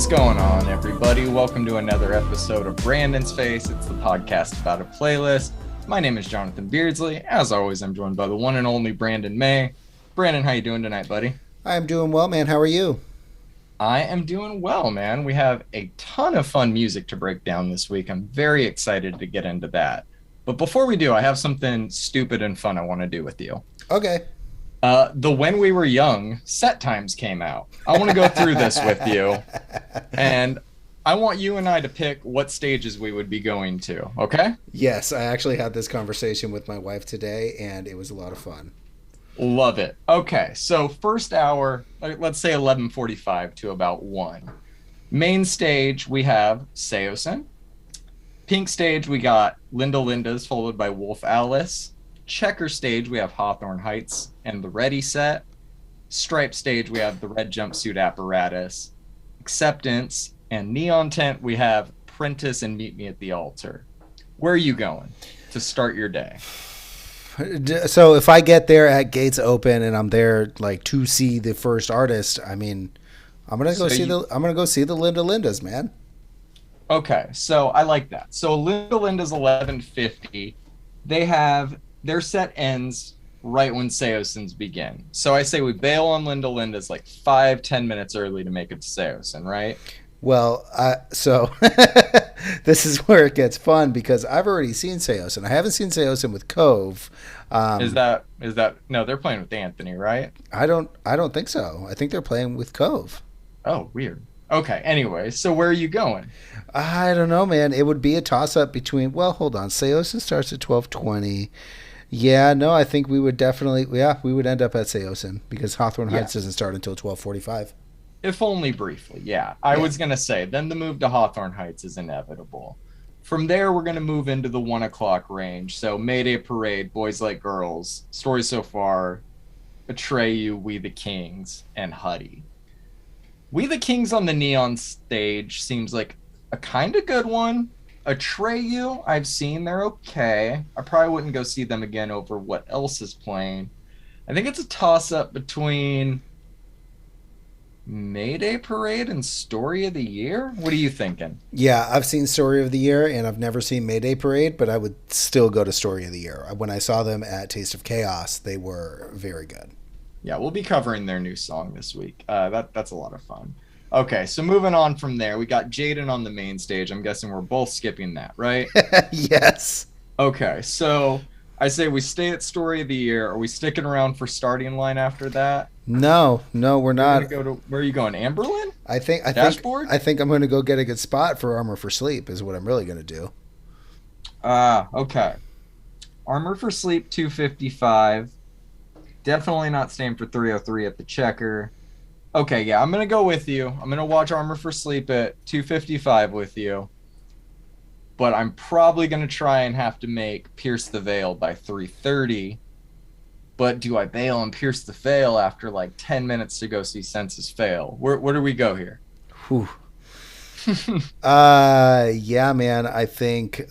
going on, everybody? Welcome to another episode of Brandon's Face. It's the podcast about a playlist. My name is Jonathan Beardsley. As always, I'm joined by the one and only Brandon May. Brandon, how you doing tonight, buddy? I'm doing well, man. How are you? I am doing well, man. We have a ton of fun music to break down this week. I'm very excited to get into that. But before we do, I have something stupid and fun I want to do with you. Okay. The When We Were Young set times came out. I want to go through this with you, and I want you and I to pick what stages we would be going to, okay? Yes, I actually had this conversation with my wife today, and it was a lot of fun. Love it. Okay, so first hour, let's say 11:45 to about 1. Main stage, we have Soen. Pink stage, we got Linda Lindas, followed by Wolf Alice. Checker stage, we have Hawthorne Heights and the Ready Set. Stripe stage, we have the Red Jumpsuit Apparatus. Acceptance and Neon Tent, we have Prentice and Meet Me at the Altar. Where are you going to start your day? So if I get there at gates open and I'm there like to see the first artist, I mean, I'm gonna go see the Linda Lindas, man. Okay, so I like that. So Linda Linda's 11:50. They have their set ends right when Seosen's begin. So I say we bail on Linda Linda's like 5-10 minutes early to make it to Seosen, right? Well, so this is where it gets fun because I've already seen Seosen. I haven't seen Seosen with Cove. Is that no? They're playing with Anthony, right? I don't think so. I think they're playing with Cove. Oh, weird. Okay. Anyway, so where are you going? I don't know, man. It would be a toss up between. Well, hold on. Seosen starts at 12:20. Yeah, no, I think we would definitely. Yeah, we would end up at Seosen because Hawthorne Heights doesn't start until 12:45. If only briefly, yeah. I was going to say, then the move to Hawthorne Heights is inevitable. From there, we're going to move into the 1 o'clock range. So Mayday Parade, Boys Like Girls, Story So Far, Betray You, We the Kings, and Huddy. We the Kings on the Neon stage seems like a kind of good one. Atreyu, I've seen, they're okay. I probably wouldn't go see them again over what else is playing. I think it's a toss-up between Mayday Parade and Story of the Year? What are you thinking? Yeah, I've seen Story of the Year, and I've never seen Mayday Parade, but I would still go to Story of the Year. When I saw them at Taste of Chaos, they were very good. Yeah, we'll be covering their new song this week. That's a lot of fun. Okay, so moving on from there, we got Jaden on the main stage. I'm guessing we're both skipping that, right? Yes. Okay, so I say we stay at Story of the Year. Are we sticking around for starting line after that? No, we're not. Where are you going? Amberlin? I think Dashboard? I think I'm going to go get a good spot for Armor for Sleep is what I'm really going to do. Okay. Armor for Sleep 255. Definitely not staying for 303 at the Checker. Okay, yeah, I'm going to go with you. I'm going to watch Armor for Sleep at 255 with you. But I'm probably going to try and have to make Pierce the Veil by 3:30. But do I bail on Pierce the Veil after like 10 minutes to go see Census Fail? Where do we go here? Whew. Yeah, man. I think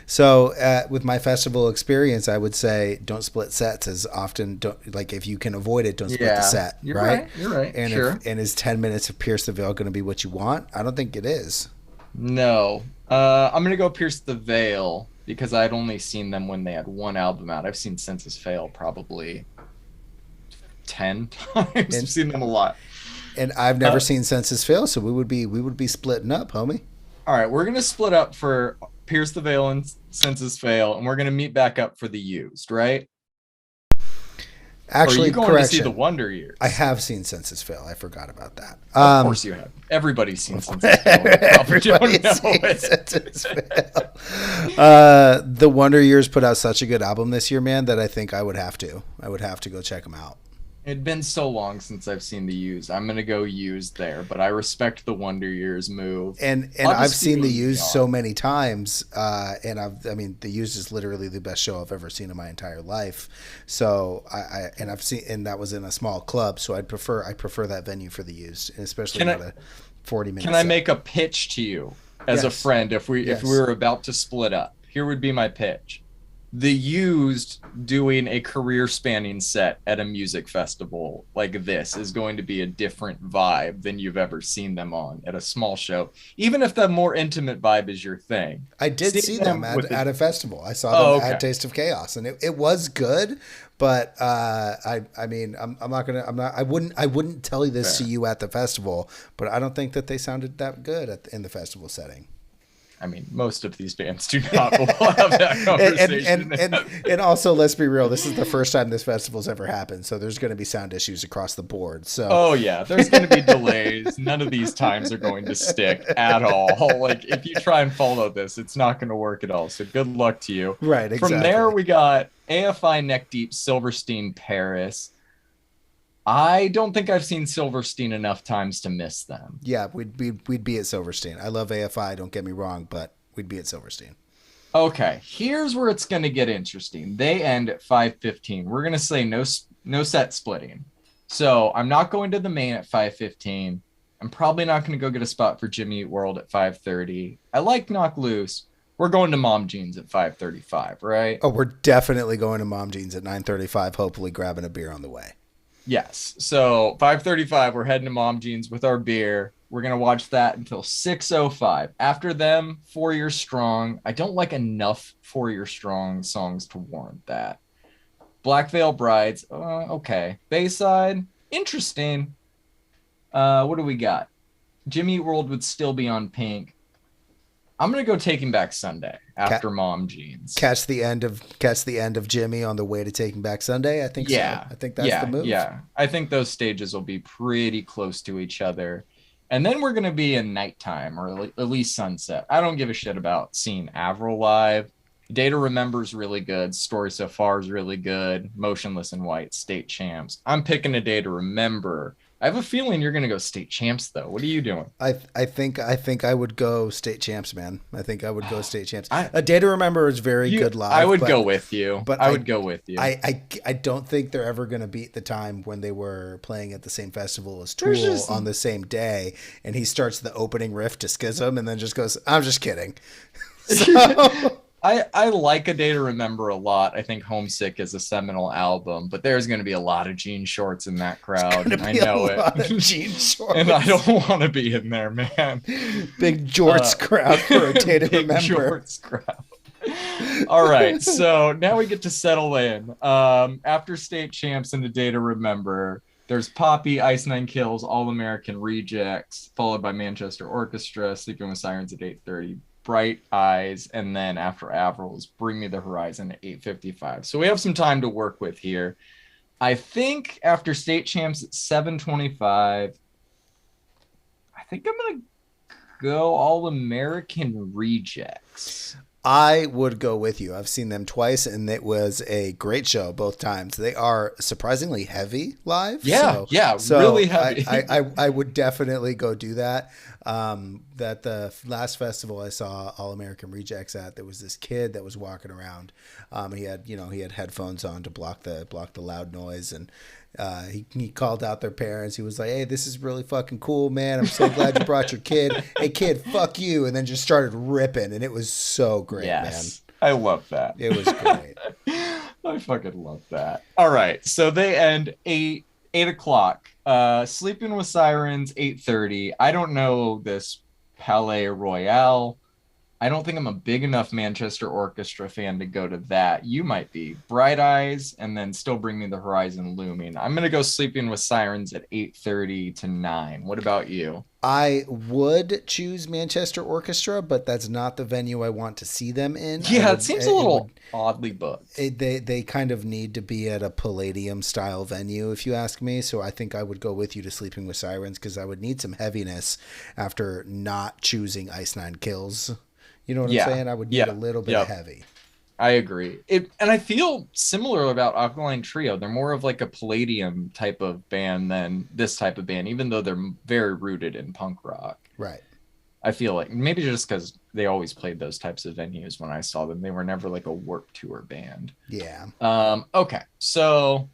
so. With my festival experience, I would say don't split sets as often. If you can avoid it, don't split the set. You're right. And sure. And is 10 minutes of Pierce the Veil going to be what you want? I don't think it is. No. I'm going to go Pierce the Veil because I'd only seen them when they had one album out. I've seen Census Fail probably 10 times. I've seen them a lot. And I've never seen Census Fail, so we would be splitting up, homie. All right, we're going to split up for Pierce the Veil and Census Fail, and we're going to meet back up for the Used, right? Actually, or are you going correction. to see the Wonder Years? I have seen Census Fail. I forgot about that. Of course you have. Everybody's seen Census Fail. Everybody's seen Census Fail. The Wonder Years put out such a good album this year, man, that I think I would have to go check them out. It'd been so long since I've seen the Used. I'm going to go Used there, but I respect the Wonder Years move. And I've seen the Used so many times, and the Used is literally the best show I've ever seen in my entire life. So I've seen, and that was in a small club, so I prefer that venue for the Used, especially about a 40-minute. Can I make a pitch to you as a friend if we were about to split up? Here would be my pitch. The Used doing a career spanning set at a music festival like this is going to be a different vibe than you've ever seen them on at a small show, even if the more intimate vibe is your thing. I did see them at a festival. I saw them at Taste of Chaos, and it was good. But I mean, I wouldn't tell you this to you at the festival, but I don't think that they sounded that good in the festival setting. I mean, most of these bands do not have that conversation. and also, let's be real. This is the first time this festival's ever happened, so there's going to be sound issues across the board. So, oh yeah, there's going to be delays. None of these times are going to stick at all. Like if you try and follow this, it's not going to work at all. So good luck to you. Right. Exactly. From there, we got AFI Neck Deep, Silverstein, Paris. I don't think I've seen Silverstein enough times to miss them. Yeah, we'd be at Silverstein. I love AFI, don't get me wrong, but we'd be at Silverstein. Okay, here's where it's going to get interesting. They end at 5:15. We're going to say no set splitting. So I'm not going to the main at 5:15. I'm probably not going to go get a spot for Jimmy Eat World at 5:30. I like Knock Loose. We're going to Mom Jeans at 5:35, right? Oh, we're definitely going to Mom Jeans at 9:35, hopefully grabbing a beer on the way. Yes. So 5:35, we're heading to Mom Jeans with our beer. We're going to watch that until 6:05. After them, 4 Years Strong. I don't like enough 4 Years Strong songs to warrant that. Black Veil Brides. Okay. Bayside. Interesting. What do we got? Jimmy Eat World would still be on Pink. I'm gonna go Taking Back Sunday after Mom Jeans. Catch the end of Jimmy on the way to Taking Back Sunday. I think so. I think that's the move. Yeah, I think those stages will be pretty close to each other, and then we're gonna be in nighttime or at least sunset. I don't give a shit about seeing Avril live. Day to Remember is really good. Story So Far is really good. Motionless in White, State Champs. I'm picking A Day to Remember. I have a feeling you're going to go State Champs, though. What are you doing? I think I would go State Champs, man. I think I would go State Champs. A Day to Remember is very good live. I would go with you. But I would go with you. I don't think they're ever going to beat the time when they were playing at the same festival as Tool on the same day, and he starts the opening riff to Schism and then just goes, "I'm just kidding." So... I like A Day to Remember a lot. I think Homesick is a seminal album, but there's going to be a lot of jean shorts in that crowd. I know it. Jean shorts. And I don't want to be in there, man. Big jorts crowd for A Day to Remember. Jorts crowd. All right, so now we get to settle in. After State Champs and A Day to Remember, there's Poppy, Ice Nine Kills, All American Rejects, followed by Manchester Orchestra, Sleeping with Sirens at 8:30. Bright Eyes, and then after Avril's Bring Me the Horizon at 8:55. So we have some time to work with here. I think after State Champs at 7:25, I think I'm going to go All American Rejects. I would go with you. I've seen them twice, and it was a great show both times. They are surprisingly heavy live. So really heavy. I would definitely go do that. That the last festival I saw All American Rejects at, there was this kid that was walking around. He had headphones on to block the loud noise, and he called out their parents. He was like, "Hey, this is really fucking cool, man. I'm so glad you brought your kid. Hey, kid, fuck you!" And then just started ripping, and it was so great, man. I love that. It was great. I fucking love that. All right, so they end 8 o'clock. Sleeping with Sirens 8:30. I don't know this Palais Royale. I don't think I'm a big enough Manchester Orchestra fan to go to that. You might be. Bright Eyes, and then Still Bring Me the Horizon looming. I'm going to go Sleeping with Sirens at 8:30 to 9. What about you? I would choose Manchester Orchestra, but that's not the venue I want to see them in. Yeah, it seems a little oddly booked. They kind of need to be at a Palladium-style venue, if you ask me. So I think I would go with you to Sleeping with Sirens, because I would need some heaviness after not choosing Ice Nine Kills. You know what I'm saying? I would need a little bit of heavy. I agree. And I feel similar about Alkaline Trio. They're more of like a Palladium type of band than this type of band, even though they're very rooted in punk rock. Right. I feel like maybe just because they always played those types of venues when I saw them. They were never like a Warped Tour band. Yeah. Okay. So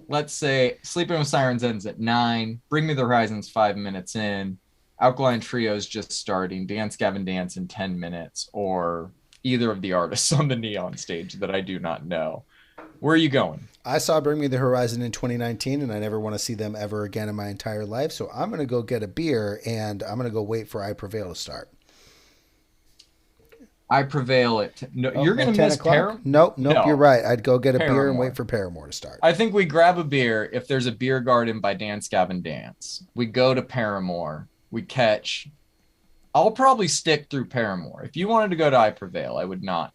let's say Sleeping with Sirens ends at 9. Bring Me the Horizon's 5 minutes in. Alkaline Trio is just starting. Dance Gavin Dance in 10 minutes, or either of the artists on the Neon stage that I do not know. Where are you going? I saw Bring Me the Horizon in 2019, and I never want to see them ever again in my entire life. So I'm going to go get a beer, and I'm going to go wait for I Prevail to start. I Prevail at you're going to miss Paramore? Nope, no. You're right. I'd go get a Paramore. beer and wait for Paramore to start. I think we grab a beer if there's a beer garden by Dance Gavin Dance. We go to Paramore. We catch. I'll probably stick through Paramore. If you wanted to go to I Prevail, I would not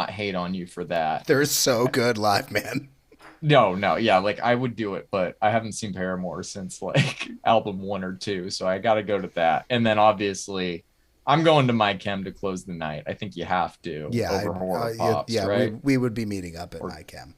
hate on you for that. They're so good live, man. No, yeah, like I would do it, but I haven't seen Paramore since like album 1 or 2, so I got to go to that. And then obviously, I'm going to My Chem to close the night. I think you have to. Yeah, over Horror Pops, right? we would be meeting up at My Chem.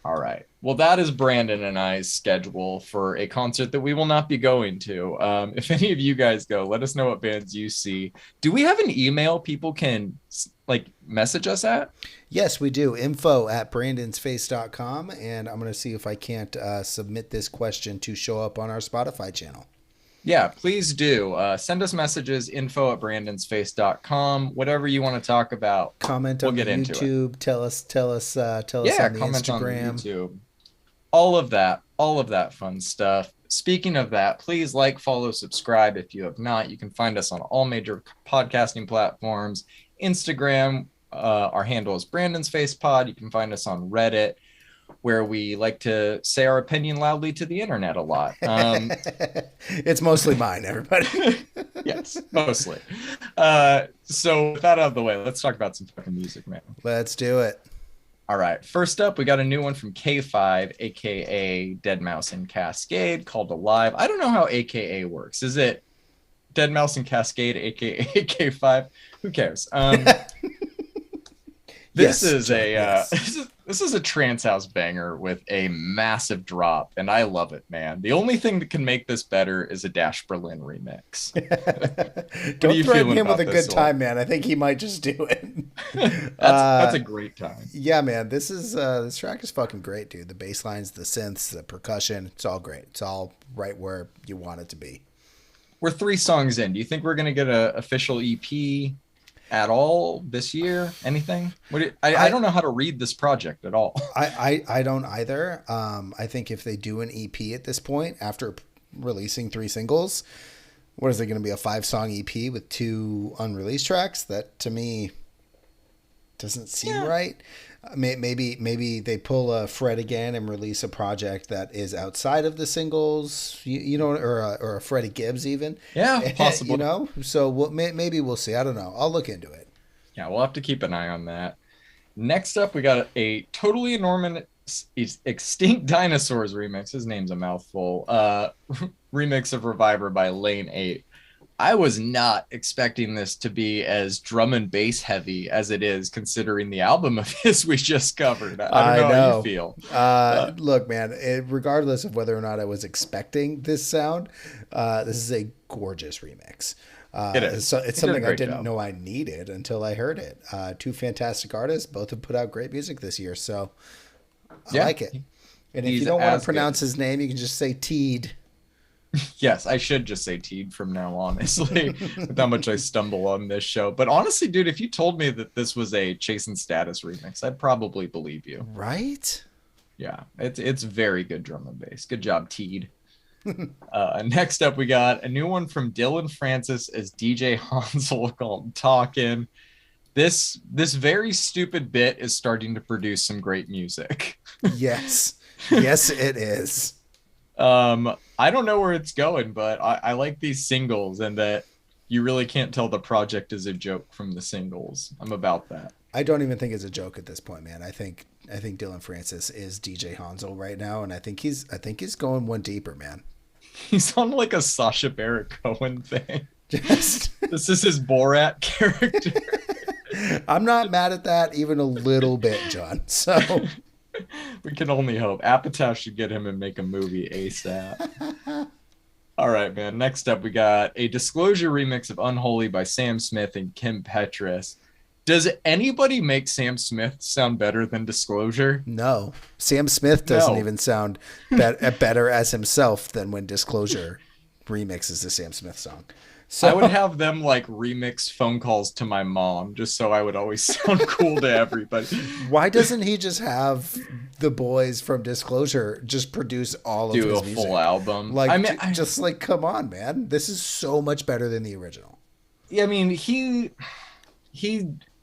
All right. Well, that is Brandon and I's schedule for a concert that we will not be going to. If any of you guys go, let us know what bands you see. Do we have an email people can like message us at? Yes, we do. info@brandonsface.com. And I'm going to see if I can't submit this question to show up on our Spotify channel. Yeah, please do. Send us messages, info@brandonsface.com, whatever you want to talk about. Comment on YouTube. Tell us on the comment Instagram. On YouTube. All of that fun stuff. Speaking of that, please like, follow, subscribe if you have not. You can find us on all major podcasting platforms. Instagram, our handle is Brandon's Face Pod. You can find us on Reddit, where we like to say our opinion loudly to the internet a lot. It's mostly mine, everybody. Yes, mostly. So with that out of the way, let's talk about some fucking music, man. Let's do it. All right. First up, we got a new one from K5, aka Deadmau5 and Cascade, called Alive. I don't know how AKA works. Is it Deadmau5 and Cascade, aka K5? Who cares? This is a trance house banger with a massive drop, and I love it, man. The only thing that can make this better is a Dash Berlin remix. Don't threaten him with a good time, man. I think he might just do it. That's a great time. Yeah, man. This track is fucking great, dude. The bass lines, the synths, the percussion, it's all great. It's all right where you want it to be. We're 3 songs in. Do you think we're gonna get an official EP at all this year? Anything? I don't know how to read this project at all. I don't either. I think if they do an EP at this point, after releasing 3 singles, what is it going to be, a 5-song EP with 2 unreleased tracks? That to me doesn't seem right. Maybe they pull a Fred again and release a project that is outside of the singles, you know, or a Freddie Gibbs even. Yeah, possible. You know, so maybe we'll see. I don't know. I'll look into it. Yeah, we'll have to keep an eye on that. Next up, we got a totally enormous Extinct Dinosaurs remix. His name's a mouthful. Remix of Reviver by Lane 8. I was not expecting this to be as drum and bass heavy as it is, considering the album of his we just covered. I don't know how you feel. Look, man, regardless of whether or not I was expecting this sound, this is a gorgeous remix. It is. It's something I didn't know I needed until I heard it. 2 fantastic artists, both have put out great music this year, so I like it. And if you don't want to pronounce his name, you can just say Teed. Yes, I should just say Teed from now on, honestly, with how much I stumble on this show. But honestly, dude, if you told me that this was a Chasing Status remix, I'd probably believe you. Right? Yeah, it's very good drum and bass. Good job, Teed. Next up, we got a new one from Dylan Francis as DJ Hanzel called Talkin. This very stupid bit is starting to produce some great music. Yes. Yes, it is. I don't know where it's going, but I like these singles, and that you really can't tell the project is a joke from the singles. I'm about that. I don't even think it's a joke at this point, man. I think Dylan Francis is DJ Hanzel right now, and I think he's going one deeper, man. He's on like a Sacha Baron Cohen thing. This is his Borat character. I'm not mad at that even a little bit, John. So we can only hope. Apatow should get him and make a movie ASAP. All right, man. Next up, we got a Disclosure remix of Unholy by Sam Smith and Kim Petras. Does anybody make Sam Smith sound better than Disclosure? No. Sam Smith doesn't even sound better as himself than when Disclosure remixes the Sam Smith song. So I would have them like remix phone calls to my mom just so I would always sound cool to everybody. why doesn't he just have the boys from Disclosure just produce all of Do his a music? full album. Like, I mean, just like, come on, man. This is so much better than the original. I mean, he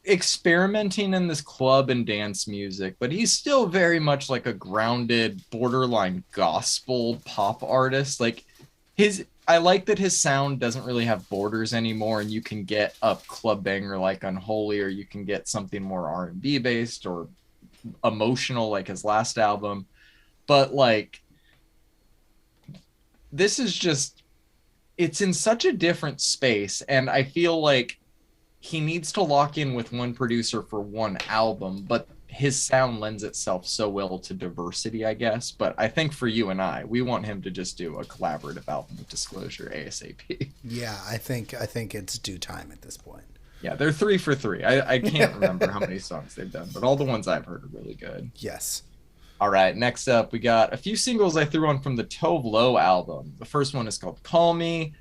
experimenting in this club and dance music, but he's still very much like a grounded, borderline gospel pop artist. Like I like that his sound doesn't really have borders anymore, and you can get a club banger like Unholy, or you can get something more R&B based or emotional like his last album. But like, this is just, it's in such a different space, and I feel like he needs to lock in with one producer for one album, but his sound lends itself so well to diversity, I guess. But I think for you and I, we want him to just do a collaborative album with Disclosure ASAP. Yeah, I think it's due time at this point. Yeah, they're 3 for 3. I can't remember how many songs they've done, but all the ones I've heard are really good. Yes. All right, next up, we got a few singles I threw on from the Tove Lo album. The first one is called Call Me,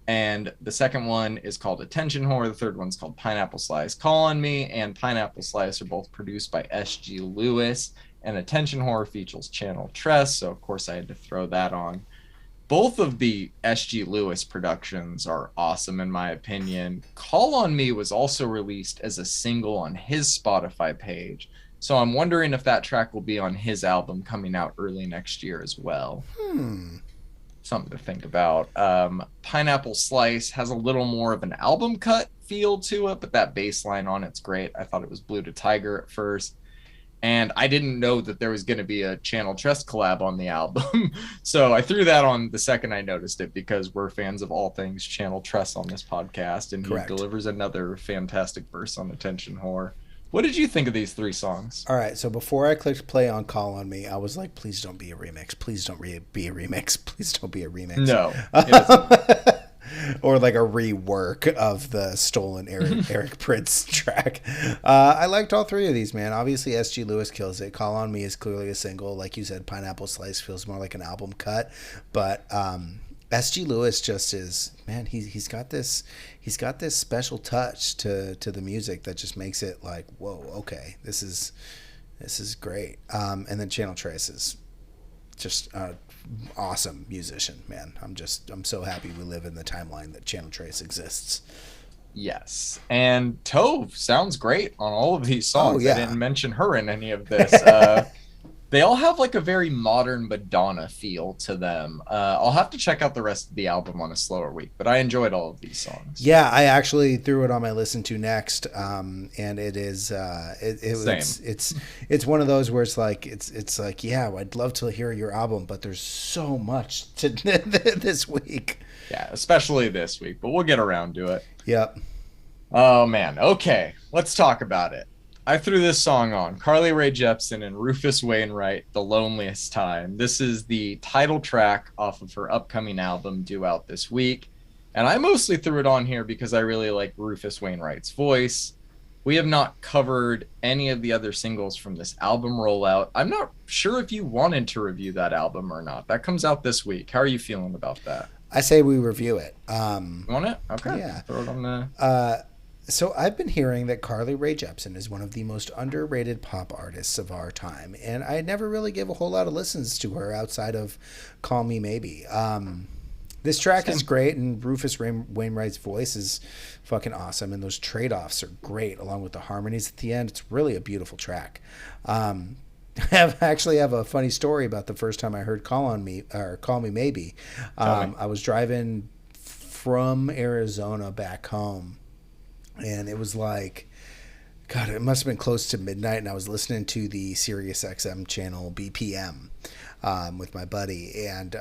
and the second one is called Attention Whore. The third one's called Pineapple Slice. Call on Me and Pineapple Slice are both produced by S.G. Lewis, and Attention Whore features Channel Tress, so of course I had to throw that on. Both of the S.G. Lewis productions are awesome in my opinion. Call on Me was also released as a single on his Spotify page, so I'm wondering if that track will be on his album coming out early next year as well. Something to think about. Pineapple Slice has a little more of an album cut feel to it, but that bass line on it's great. I thought it was Blue to Tiger at first, and I didn't know that there was going to be a Channel Trust collab on the album. So I threw that on the second I noticed it, because we're fans of all things Channel Trust on this podcast, and Correct. He delivers another fantastic verse on Attention Whore. What did you think of these 3 songs? All right, so before I clicked play on Call on Me, I was like, please don't be a remix. Please don't be a remix. Please don't be a remix. No. Or like a rework of the stolen Eric Prince track. I liked all 3 of these, man. Obviously, S.G. Lewis kills it. Call on Me is clearly a single. Like you said, Pineapple Slice feels more like an album cut. But S.G. Lewis just is, man, he's got this special touch to the music that just makes it like, whoa, okay, this is great. And then Channel Trace is just awesome musician, man. I'm so happy we live in the timeline that Channel Trace exists. Yes, and Tove sounds great on all of these songs. Oh, yeah. I didn't mention her in any of this. They all have like a very modern Madonna feel to them. I'll have to check out the rest of the album on a slower week, but I enjoyed all of these songs. Yeah, I actually threw it on my listen to next, and it is it's one of those where it's like yeah, I'd love to hear your album, but there's so much to this week. Yeah, especially this week, but we'll get around to it. Yep. Oh man, okay, let's talk about it. I threw this song on, Carly Rae Jepsen and Rufus Wainwright, The Loneliest Time. This is the title track off of her upcoming album due out this week. And I mostly threw it on here because I really like Rufus Wainwright's voice. We have not covered any of the other singles from this album rollout. I'm not sure if you wanted to review that album or not. That comes out this week. How are you feeling about that? I say we review it. You want it? Okay. Yeah. Throw it on the... So I've been hearing that Carly Rae Jepsen is one of the most underrated pop artists of our time, and I never really gave a whole lot of listens to her outside of Call Me Maybe. This track is great, and Rufus Wainwright's voice is fucking awesome, and those trade-offs are great, along with the harmonies at the end. It's really a beautiful track. I actually have a funny story about the first time I heard Call Me Maybe. I was driving from Arizona back home, and it was like, God, it must have been close to midnight, and I was listening to the Sirius XM channel BPM with my buddy, and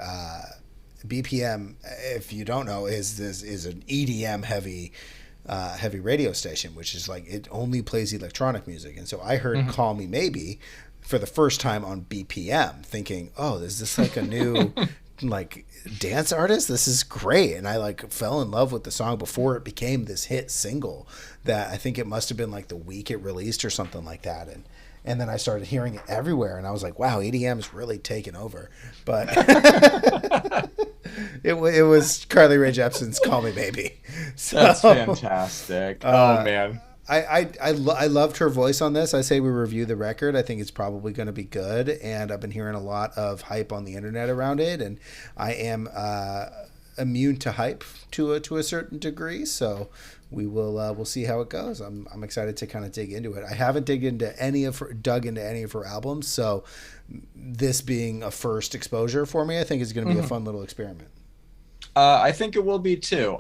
BPM, if you don't know, is an EDM heavy radio station, which is like, it only plays electronic music. And so I heard Call Me Maybe for the first time on BPM, thinking, oh, is this like a new like dance artist? This is great. And I like fell in love with the song before it became this hit single that I think it must have been like the week it released or something like that. and then I started hearing it everywhere, and I was like, wow, EDM's really taken over. But it was Carly Rae Jepsen's "Call Me Baby." So, that's fantastic. Oh man. I loved her voice on this. I say we review the record. I think it's probably going to be good, and I've been hearing a lot of hype on the internet around it, and I am immune to hype to a certain degree. So we'll see how it goes. I'm excited to kind of dig into it. I haven't dug into any of her albums, so this being a first exposure for me, I think is going to be a fun little experiment. I think it will be too.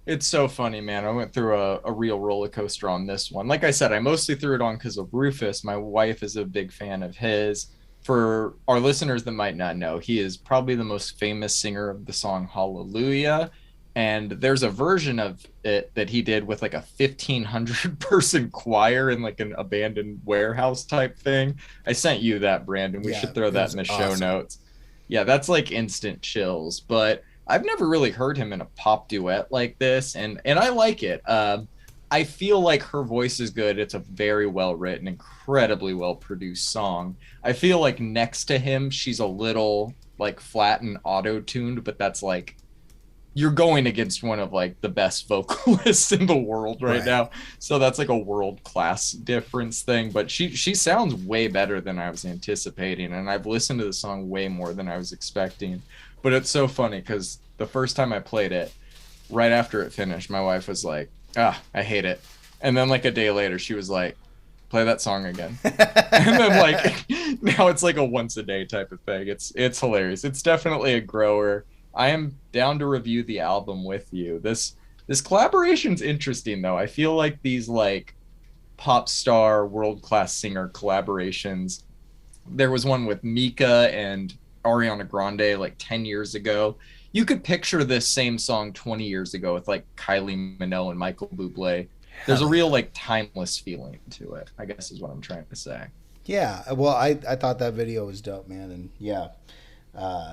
It's so funny, man. I went through a real roller coaster on this one. Like I said, I mostly threw it on because of Rufus. My wife is a big fan of his. For our listeners that might not know, he is probably the most famous singer of the song Hallelujah. And there's a version of it that he did with like a 1,500 person choir in like an abandoned warehouse type thing. I sent you that, Brandon. We should throw that in the show notes. Yeah, that's like instant chills. But I've never really heard him in a pop duet like this, and I like it. I feel like her voice is good. It's a very well written, incredibly well produced song. I feel like next to him, she's a little like flat and auto-tuned, but that's like, you're going against one of like the best vocalists in the world right now. So that's like a world-class difference thing. But she sounds way better than I was anticipating, and I've listened to the song way more than I was expecting. But it's so funny because the first time I played it, right after it finished, my wife was like, I hate it. And then like a day later, she was like, play that song again. And then like, now it's like a once a day type of thing. It's hilarious. It's definitely a grower. I am down to review the album with you. This collaboration's interesting though. I feel like these like pop star world-class singer collaborations, there was one with Mika and Ariana Grande like 10 years ago. You could picture this same song 20 years ago with like Kylie Minogue and Michael Bublé. There's a real like timeless feeling to it, I guess is what I'm trying to say. Yeah, well, I thought that video was dope, man, and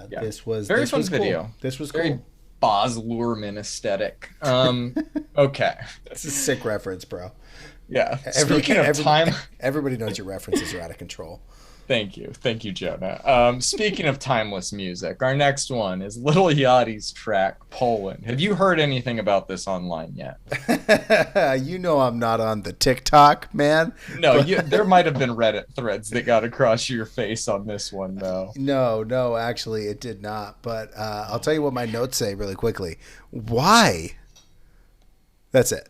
this was very this fun was video. Cool. This was very cool. Baz Luhrmann aesthetic. Okay, it's a sick reference, bro. Yeah. Speaking of time, everybody knows your references are out of control. Thank you, Jonah. Speaking of timeless music, our next one is Lil Yachty's track, Poland. Have you heard anything about this online yet? You know I'm not on the TikTok, man. No, there might have been Reddit threads that got across your face on this one, though. No, actually, it did not. But I'll tell you what my notes say really quickly. Why? That's it.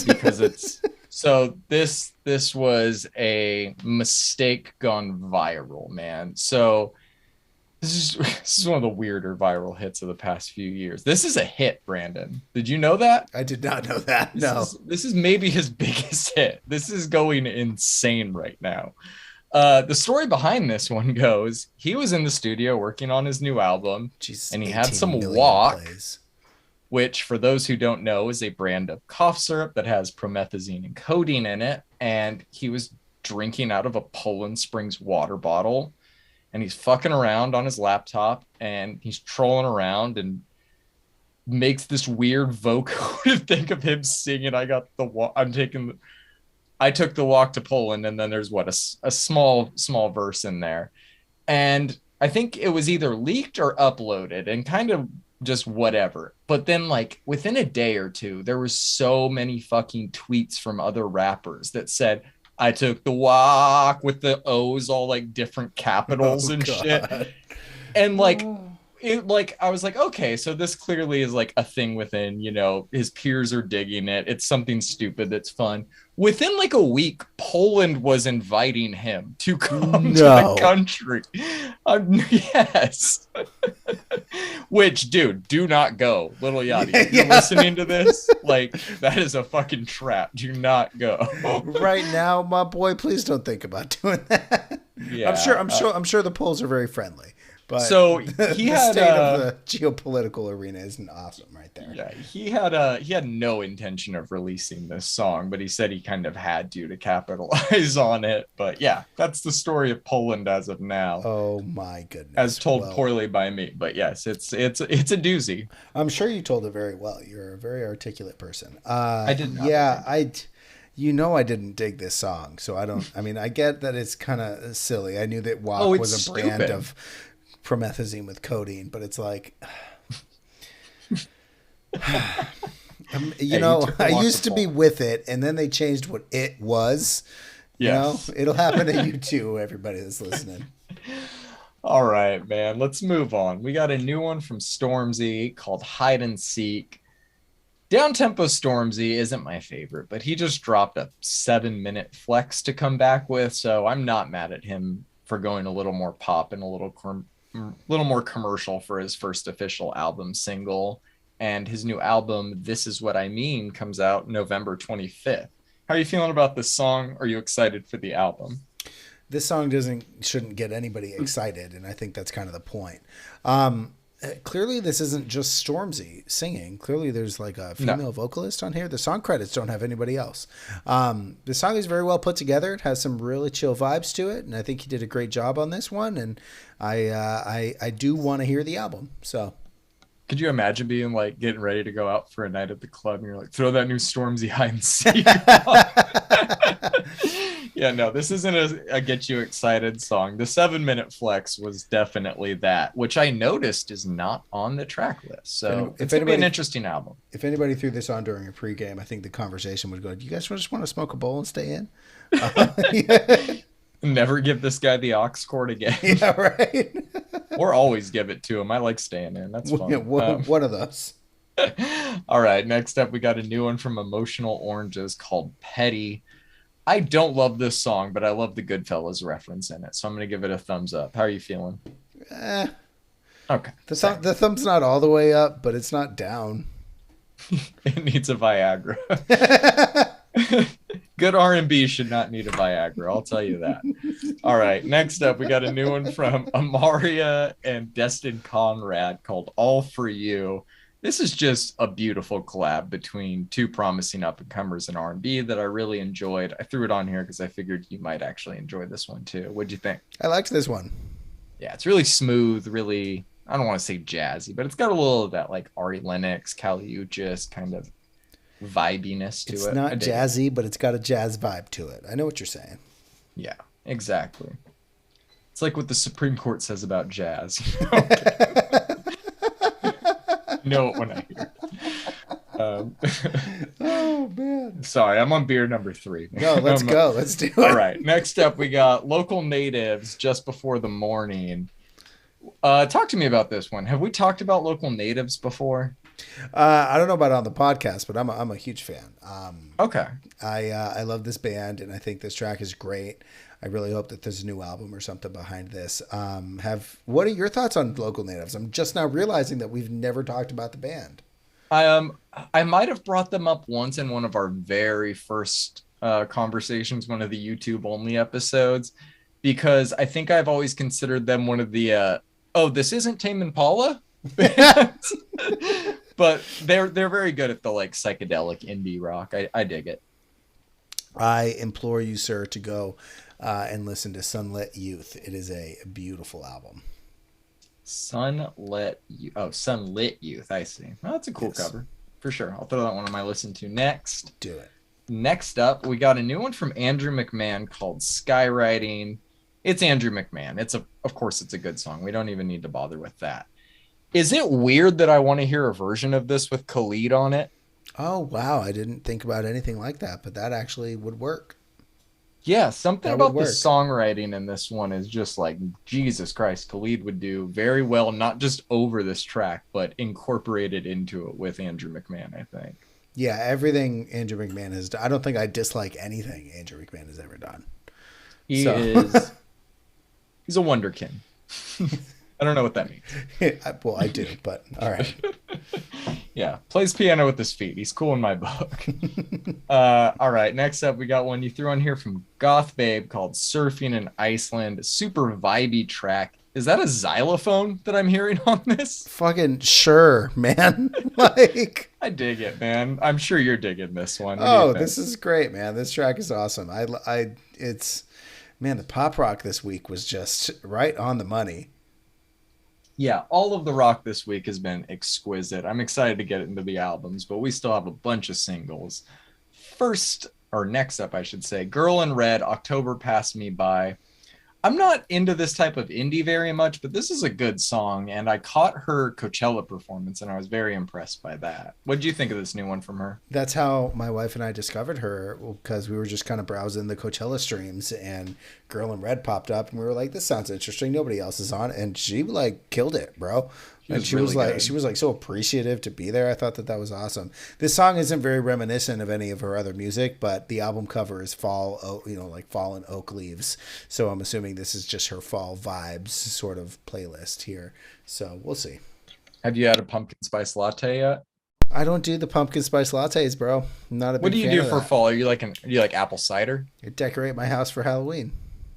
Because it's... So this was a mistake gone viral, man. So this is one of the weirder viral hits of the past few years. This is a hit, Brandon. Did you know that? I did not know that. No. This is maybe his biggest hit. This is going insane right now. The story behind this one goes, he was in the studio working on his new album, and he had some walk. Which, for those who don't know, is a brand of cough syrup that has promethazine and codeine in it. And he was drinking out of a Poland Springs water bottle. And he's fucking around on his laptop. And he's trolling around and makes this weird vocal to think of him singing, I took the walk to Poland. And then there's a small verse in there. And I think it was either leaked or uploaded and kind of just whatever. But then like within a day or two, there was so many fucking tweets from other rappers that said, I took the walk, with the O's all like different capitals and God. Shit. And like, I was like, okay, so this clearly is like a thing within, his peers are digging it. It's something stupid that's fun. Within like a week, Poland was inviting him to come to the country. Yes. Which, dude, do not go. Lil Yachty, if you're listening to this, like, that is a fucking trap. Do not go. Right now, my boy, please don't think about doing that. Yeah, I'm sure the Poles are very friendly. But so he had state of the geopolitical arena isn't awesome right there. Yeah, he had no intention of releasing this song, but he said he kind of had to capitalize on it. But yeah, that's the story of Poland as of now. Oh my goodness. As told poorly by me, but yes, it's a doozy. I'm sure you told it very well. You're a very articulate person. I did not. Yeah, You know, I didn't dig this song, so I mean, I get that it's kind of silly. I knew that WAP was a brand of promethazine with codeine, but it's like, you know, I used to be with it, and then they changed what it was. Yes. You know, it'll happen to you too, everybody that's listening. All right, man, let's move on. We got a new one from Stormzy called Hide and Seek. Downtempo Stormzy isn't my favorite, but he just dropped a 7-minute flex to come back with, so I'm not mad at him for going a little more pop and a little more commercial for his first official album single. And his new album, This Is What I Mean, comes out November 25th. How are you feeling about this song? Are you excited for the album? This song shouldn't get anybody excited, and I think that's kind of the point. Clearly, this isn't just Stormzy singing. Clearly, there's like a female vocalist on here. The song credits don't have anybody else. The song is very well put together. It has some really chill vibes to it, and I think he did a great job on this one. And I do want to hear the album. So, could you imagine being like getting ready to go out for a night at the club, and you're like, throw that new Stormzy Hide and Seek? Yeah, no, this isn't a get you excited song. The 7-minute flex was definitely that, which I noticed is not on the track list. So it's going to be an interesting album. If anybody threw this on during a pregame, I think the conversation would go, do you guys just want to smoke a bowl and stay in? Never give this guy the aux cord again. Yeah, right. Or always give it to him. I like staying in. That's fun. Yeah, one of those. All right, next up, we got a new one from Emotional Oranges called Petty. I don't love this song, but I love the Goodfellas reference in it, so I'm going to give it a thumbs up. How are you feeling? Okay. The thumb's not all the way up, but it's not down. It needs a Viagra. Good R&B should not need a Viagra, I'll tell you that. All right, next up, we got a new one from Armaia and DESTIN CONRAD called All For You. This is just a beautiful collab between two promising up-and-comers in R&B that I really enjoyed. I threw it on here because I figured you might actually enjoy this one too. What'd you think? I liked this one. Yeah, it's really smooth, really, I don't want to say jazzy, but it's got a little of that like Ari Lennox, Kali Uchis kind of vibiness to it. It's not jazzy, but it's got a jazz vibe to it. I know what you're saying. Yeah, exactly. It's like what the Supreme Court says about jazz. Know it when I hear it. Oh man, sorry, I'm on beer number 3. No, let's go. Let's do it. All right, next up we got Local Natives, Just Before the Morning. Talk to me about this one. Have we talked about Local Natives before? I don't know about on the podcast, but I'm a huge fan. Okay. I love this band, and I think this track is great. I really hope that there's a new album or something behind this. What are your thoughts on Local Natives? I'm just now realizing that we've never talked about the band. I might have brought them up once in one of our very first conversations, one of the YouTube only episodes, because I think I've always considered them one of the this isn't Tame Impala. But they're very good at the like psychedelic indie rock. I dig it. I implore you, sir, to go and listen to Sunlit Youth. It is a beautiful album. Sunlit Youth. I see. Well, that's a cool cover for sure. I'll throw that one on my listen to next. Do it. Next up, we got a new one from Andrew McMahon called Skywriting. It's Andrew McMahon. Of course, it's a good song. We don't even need to bother with that. Is it weird that I want to hear a version of this with Khalid on it? Oh, wow. I didn't think about anything like that, but that actually would work. Yeah, something about the songwriting in this one is just like, Jesus Christ, Khalid would do very well, not just over this track, but incorporated into it with Andrew McMahon, I think. Yeah, everything Andrew McMahon has done. I don't think I dislike anything Andrew McMahon has ever done. He's a wonderkin. I don't know what that means. Well, I do, but all right. Yeah, plays piano with his feet. He's cool in my book. All right, next up, we got one you threw on here from Goth Babe called Surfing in Iceland. Super vibey track. Is that a xylophone that I'm hearing on this? Fucking sure, man. Like, I dig it, man. I'm sure you're digging this one. This is great, man. This track is awesome. Man, the pop rock this week was just right on the money. Yeah, all of the rock this week has been exquisite. I'm excited to get into the albums, but we still have a bunch of singles. First or next up, I should say, Girl in Red, October Passed Me By. I'm not into this type of indie very much, but this is a good song, and I caught her Coachella performance, and I was very impressed by that. What did you think of this new one from her? That's how my wife and I discovered her, because we were just kind of browsing the Coachella streams, and Girl in Red popped up, and we were like, "This sounds interesting. Nobody else is on," and she like killed it, bro. And she was like, she was like so appreciative to be there. I thought that that was awesome. This song isn't very reminiscent of any of her other music, but the album cover is fall, like fallen oak leaves. So I'm assuming this is just her fall vibes sort of playlist here. So we'll see. Have you had a pumpkin spice latte yet? I don't do the pumpkin spice lattes, bro. I'm not a big What do you fan do of for that. fall? Are you like apple cider? I decorate my house for Halloween.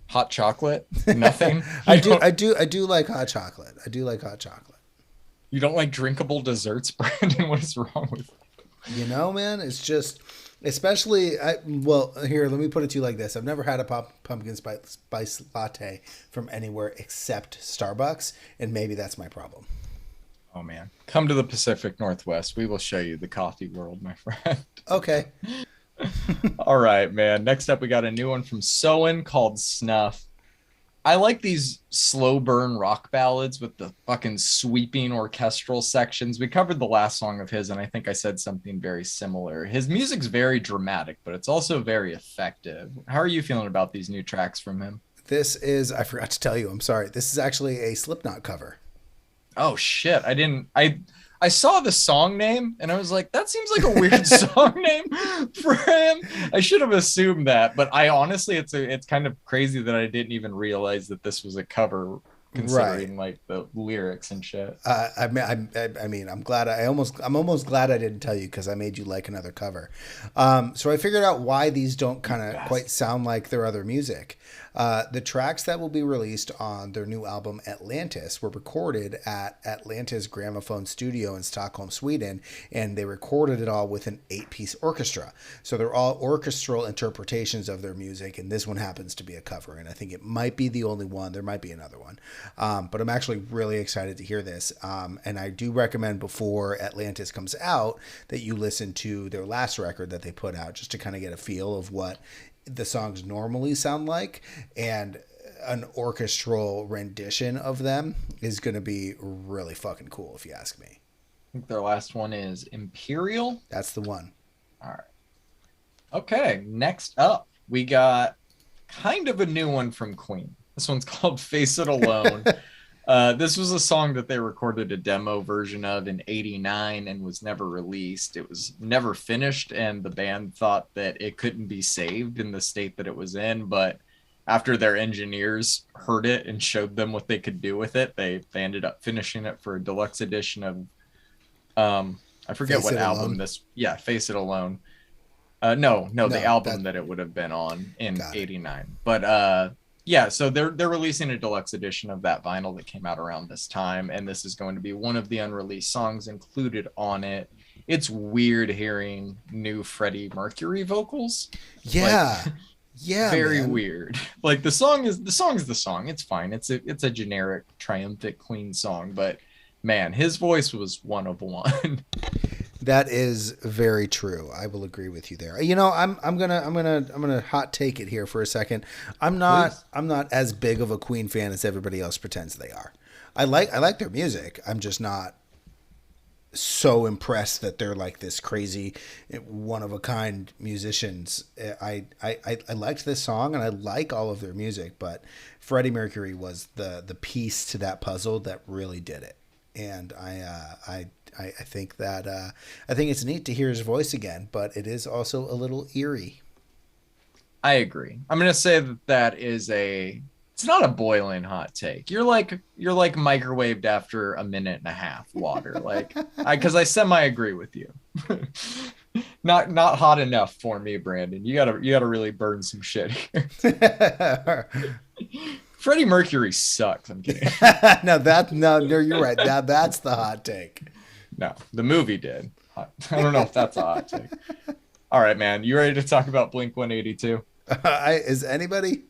Hot chocolate? Nothing? I do like hot chocolate. I do like hot chocolate. You don't like drinkable desserts, Brandon? What is wrong with you? You know, man, it's just, especially, well, here, let me put it to you like this. I've never had a pumpkin spice latte from anywhere except Starbucks, and maybe that's my problem. Oh, man. Come to the Pacific Northwest. We will show you the coffee world, my friend. Okay. All right, man. Next up, we got a new one from Soen called Snuff. I like these slow burn rock ballads with the fucking sweeping orchestral sections. We covered the last song of his, and I think I said something very similar. His music's very dramatic, but it's also very effective. How are you feeling about these new tracks from him? This is, I forgot to tell you, I'm sorry. This is actually a Slipknot cover. Oh shit. I saw the song name and I was like, that seems like a weird song name for him. I should have assumed that, but I honestly, it's kind of crazy that I didn't even realize that this was a cover, considering like the lyrics and shit. I mean, I'm almost glad I didn't tell you, because I made you like another cover. So I figured out why these don't kind of quite sound like their other music. The tracks that will be released on their new album Atlantis were recorded at Atlantis Gramophone Studio in Stockholm, Sweden, and they recorded it all with an 8-piece orchestra. So they're all orchestral interpretations of their music, and this one happens to be a cover, and I think it might be the only one. There might be another one. But I'm actually really excited to hear this. And I do recommend, before Atlantis comes out, that you listen to their last record that they put out, just to kind of get a feel of what the songs normally sound like. And an orchestral rendition of them is going to be really fucking cool, if you ask me. I think their last one is Imperial. That's the one. All right. Okay, next up, we got kind of a new one from Queen. This one's called Face It Alone. This was a song that they recorded a demo version of in '89 and was never released. It was never finished, and the band thought that it couldn't be saved in the state that it was in. But after their engineers heard it and showed them what they could do with it, they ended up finishing it for a deluxe edition of, I forget Face what It album Alone. this, yeah, Face It Alone. No, the album that that it would have been on in '89. But yeah, so they're releasing a deluxe edition of that vinyl that came out around this time, and this is going to be one of the unreleased songs included on it. It's weird hearing new Freddie Mercury vocals. Yeah. Like, yeah. Very man. weird. Like the song is the song. It's fine. It's a generic triumphant Queen song, but man, his voice was one of one. That is very true. I will agree with you there. You know, I'm gonna hot take it here for a second. I'm not as big of a Queen fan as everybody else pretends they are. I like their music. I'm just not so impressed that they're like this crazy, one of a kind musicians. I liked this song and I like all of their music, but Freddie Mercury was the piece to that puzzle that really did it. And I think that I think it's neat to hear his voice again, but it is also a little eerie. I agree. I'm gonna say that is it's not a boiling hot take. You're like microwaved after a minute and a half water. Like because I semi agree with you. not hot enough for me, Brandon. You gotta really burn some shit here. Freddie Mercury sucks. I'm kidding. No, you're right. That's the hot take. No, the movie did. I don't know if that's a hot take. All right, man. You ready to talk about Blink 182? Is anybody?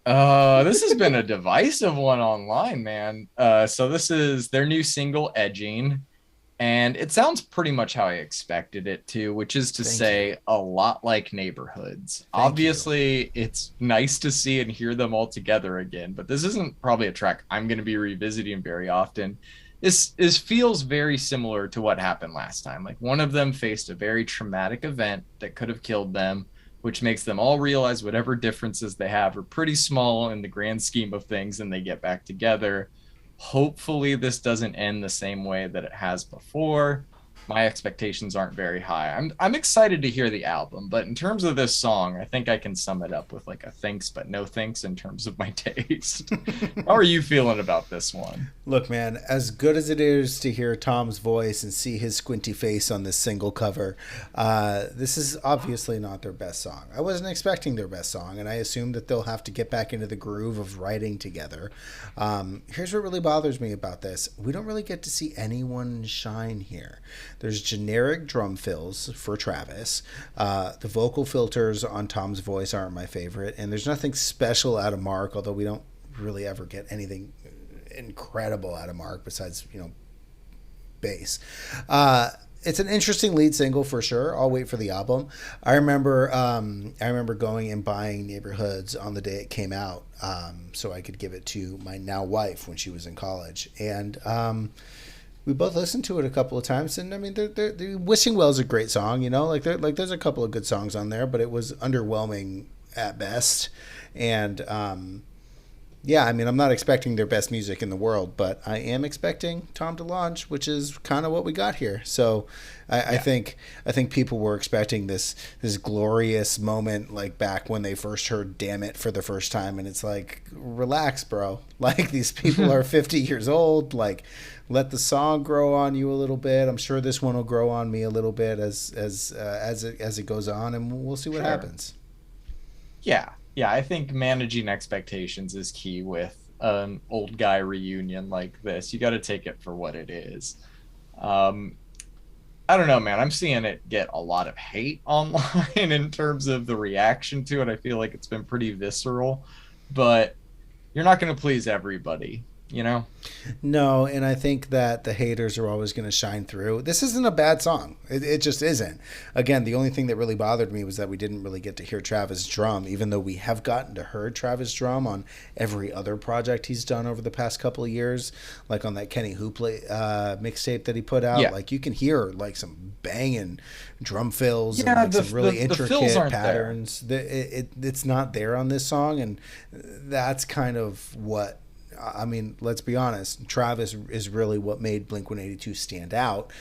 This has been a divisive one online, man. So this is their new single, Edging. And it sounds pretty much how I expected it to, which is to say a lot like Neighborhoods. Obviously, it's nice to see and hear them all together again, but this isn't probably a track I'm going to be revisiting very often. This feels very similar to what happened last time. Like one of them faced a very traumatic event that could have killed them, which makes them all realize whatever differences they have are pretty small in the grand scheme of things, and they get back together. Hopefully this doesn't end the same way that it has before. My expectations aren't very high. I'm excited to hear the album, but in terms of this song, I think I can sum it up with like a thanks but no thanks in terms of my taste. How are you feeling about this one? Look, man, as good as it is to hear Tom's voice and see his squinty face on this single cover, this is obviously not their best song. I wasn't expecting their best song, and I assumed that they'll have to get back into the groove of writing together. Here's what really bothers me about this. We don't really get to see anyone shine here. There's generic drum fills for Travis. The vocal filters on Tom's voice aren't my favorite, and there's nothing special out of Mark, although we don't really ever get anything incredible out of Mark besides, bass. It's an interesting lead single for sure. I'll wait for the album. I remember going and buying Neighborhoods on the day it came out, so I could give it to my now wife when she was in college, and we both listened to it a couple of times, and I mean, the Wishing Well is a great song, there's a couple of good songs on there, but it was underwhelming at best, and yeah, I mean, I'm not expecting their best music in the world, but I am expecting Tom to launch, which is kind of what we got here. So I think people were expecting this glorious moment, like back when they first heard "Damn It" for the first time, and it's like, relax, bro. Like, these people are 50 years old. Like, let the song grow on you a little bit. I'm sure this one will grow on me a little bit as it goes on, and we'll see what happens. Yeah, I think managing expectations is key with an old guy reunion like this. You got to take it for what it is. I don't know, man. I'm seeing it get a lot of hate online in terms of the reaction to it. I feel like it's been pretty visceral, but you're not going to please everybody. No, and I think that the haters are always going to shine through. This isn't a bad song. It just isn't. Again, the only thing that really bothered me was that we didn't really get to hear Travis drum, even though we have gotten to hear Travis drum on every other project he's done over the past couple of years, like on that Kenny Hoopley mixtape that he put out. Yeah. Like, you can hear like some banging drum fills and like some really intricate patterns. It's not there on this song, and that's kind of what, I mean, let's be honest, Travis is really what made Blink-182 stand out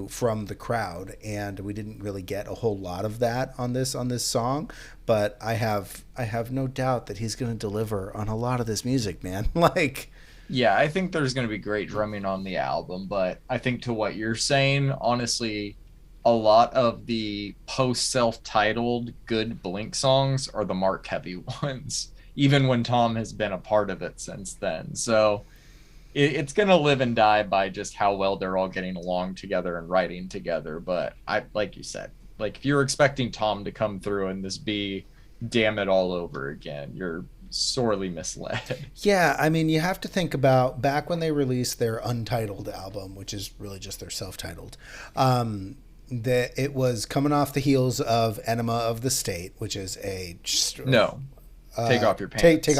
from the crowd, and we didn't really get a whole lot of that on this song, but I have no doubt that he's going to deliver on a lot of this music, man. Like, yeah, I think there's going to be great drumming on the album, but I think to what you're saying, honestly, a lot of the post self-titled good Blink songs are the Mark heavy ones, even when Tom has been a part of it since then. So it's going to live and die by just how well they're all getting along together and writing together. But like you said, like, if you're expecting Tom to come through and this be Damn It all over again, you're sorely misled. Yeah, I mean, you have to think about back when they released their Untitled album, which is really just their self-titled, that it was coming off the heels of Enema of the State, which is Take Off Your Pants. Take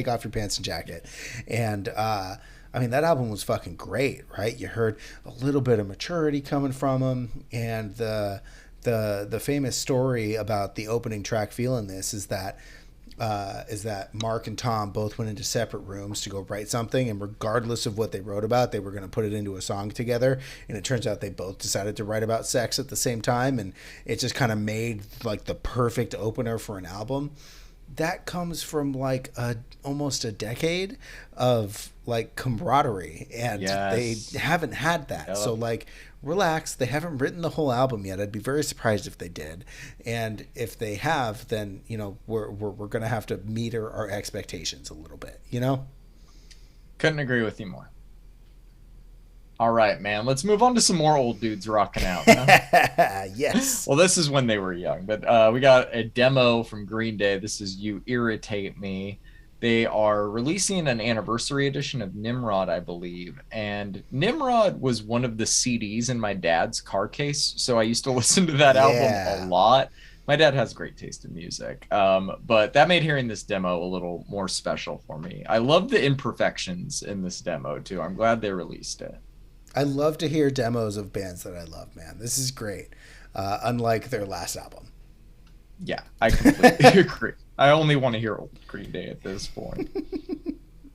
Off Your Pants and Jacket. And I mean, that album was fucking great, right? You heard a little bit of maturity coming from him, and the famous story about the opening track Feeling This is that Mark and Tom both went into separate rooms to go write something, and regardless of what they wrote about, they were going to put it into a song together, and it turns out they both decided to write about sex at the same time, and it just kind of made like the perfect opener for an album. That comes from like almost a decade of like camaraderie, and they haven't had that. Yep. So like, relax. They haven't written the whole album yet. I'd be very surprised if they did, and if they have, then we're gonna have to meet our expectations a little bit. Couldn't agree with you more. All right, man. Let's move on to some more old dudes rocking out. Yes. Well, this is when they were young, but we got a demo from Green Day. This is You Irritate Me. They are releasing an anniversary edition of Nimrod, I believe. And Nimrod was one of the CDs in my dad's car case. So I used to listen to that album a lot. My dad has great taste in music. But that made hearing this demo a little more special for me. I love the imperfections in this demo, too. I'm glad they released it. I love to hear demos of bands that I love, man. This is great. Unlike their last album. Yeah, I completely agree. I only want to hear old Green Day at this point.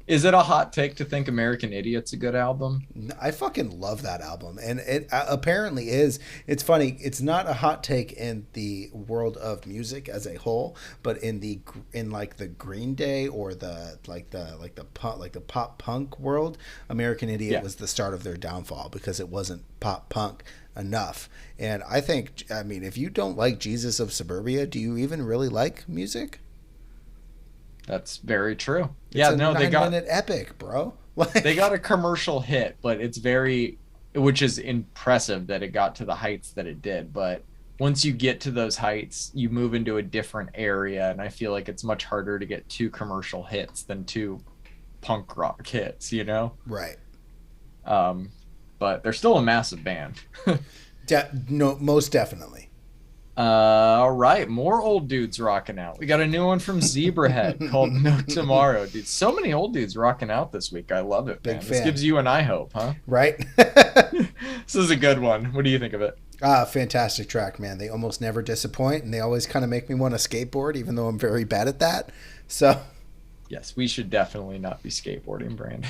Is it a hot take to think American Idiot's a good album? I fucking love that album, and it apparently is. It's funny. It's not a hot take in the world of music as a whole, but in like the Green Day or the pop punk world, American Idiot was the start of their downfall because it wasn't pop punk enough. And I think, I mean, if you don't like Jesus of Suburbia, do you even really like music? That's very true. It's a 9-minute epic, bro. They got a commercial hit, but which is impressive that it got to the heights that it did. But once you get to those heights, you move into a different area, and I feel like it's much harder to get 2 commercial hits than 2 punk rock hits, you know? Right. But they're still a massive band. No, most definitely. All right, more old dudes rocking out. We got a new one from Zebrahead called No Tomorrow. Dude, so many old dudes rocking out this week. I love it, man. This gives you and I hope, huh? Right. This is a good one. What do you think of it? Fantastic track, man. They almost never disappoint, and they always kind of make me want to skateboard, even though I'm very bad at that. So, yes, we should definitely not be skateboarding, Brandon.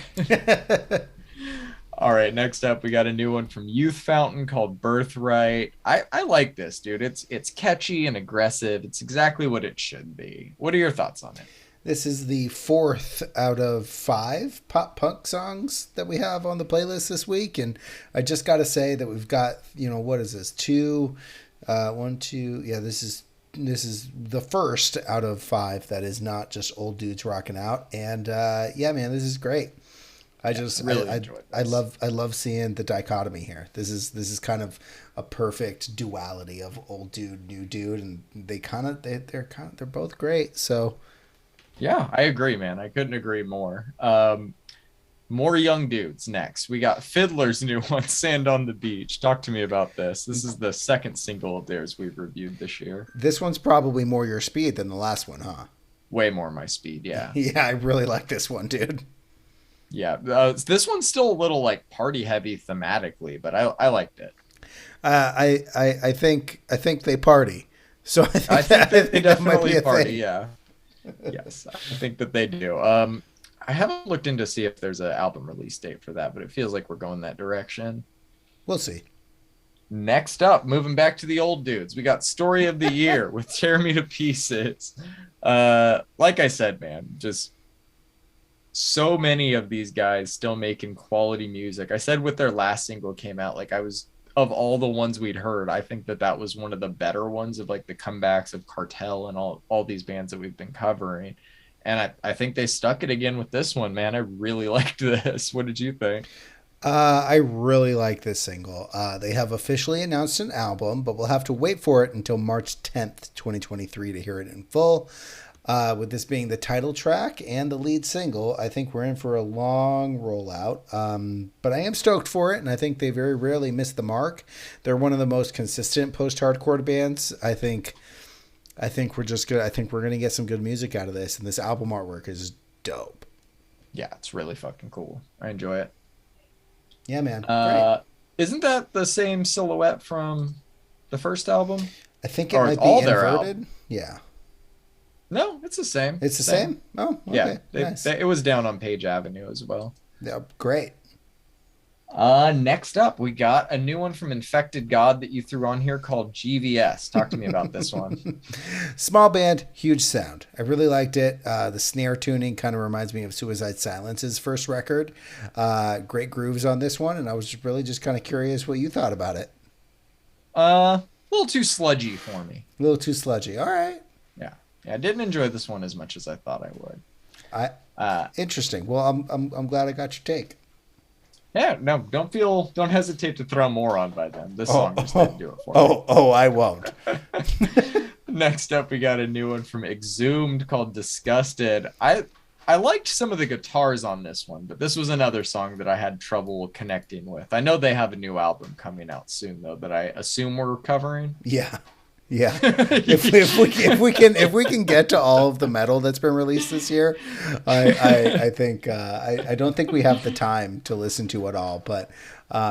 All right, next up, we got a new one from Youth Fountain called Birthright. I like this, dude. It's catchy and aggressive. It's exactly what it should be. What are your thoughts on it? This is the 4th out of 5 pop punk songs that we have on the playlist this week. And I just got to say that we've got, what is this? 2, 1, 2. Yeah, this is the first out of 5 that is not just old dudes rocking out. And yeah, man, this is great. I love seeing the dichotomy here. This is kind of a perfect duality of old dude, new dude, and they're both great. So yeah, I agree, man. I couldn't agree more. More young dudes next. We got FIDLAR's new one, Sand on the Beach. Talk to me about this. This is the 2nd single of theirs we've reviewed this year. This one's probably more your speed than the last one, huh? Way more my speed, yeah. Yeah, I really like this one, dude. Yeah, this one's still a little like party heavy thematically, but I liked it. I think they party, so I think they definitely party. Yeah, yes, I think that they do. I haven't looked in to see if there's an album release date for that, but it feels like we're going that direction. We'll see. Next up, moving back to the old dudes, we got Story of the Year with Tear Me to Pieces. Like I said, man, just so many of these guys still making quality music. I said with their last single came out, like of all the ones we'd heard, I think that was one of the better ones of like the comebacks of Cartel and all these bands that we've been covering. And I think they stuck it again with this one, man. I really liked this. What did you think? I really like this single. They have officially announced an album, but we'll have to wait for it until March 10th, 2023 to hear it in full. With this being the title track and the lead single, I think we're in for a long rollout. But I am stoked for it, and I think they very rarely miss the mark. They're one of the most consistent post-hardcore bands. I think we're just good. I think we're gonna get some good music out of this, and this album artwork is dope. Yeah, it's really fucking cool. I enjoy it. Yeah, man. Great. Isn't that the same silhouette from the first album? I think it might be inverted. Yeah. No, it's the same. It's the same? Oh, okay. Yeah, nice. It was down on Page Avenue as well. Yeah, great. Next up, we got a new one from Infected God that you threw on here called GVS. Talk to me about this one. Small band, huge sound. I really liked it. The snare tuning kind of reminds me of Suicide Silence's first record. Great grooves on this one, and I was really just kind of curious what you thought about it. A little too sludgy for me. A little too sludgy. All right. Yeah, I didn't enjoy this one as much as I thought I would. Interesting. Well, I'm glad I got your take. Yeah, no, don't hesitate to throw more on by them. This song just didn't do it for me. I won't. Next up, we got a new one from Exhumed called Disgusted. I I liked some of the guitars on this one, but this was another song that I had trouble connecting with. I know they have a new album coming out soon, though, that I assume we're covering. Yeah. Yeah, if we can get to all of the metal that's been released this year, I think I don't think we have the time to listen to it all, but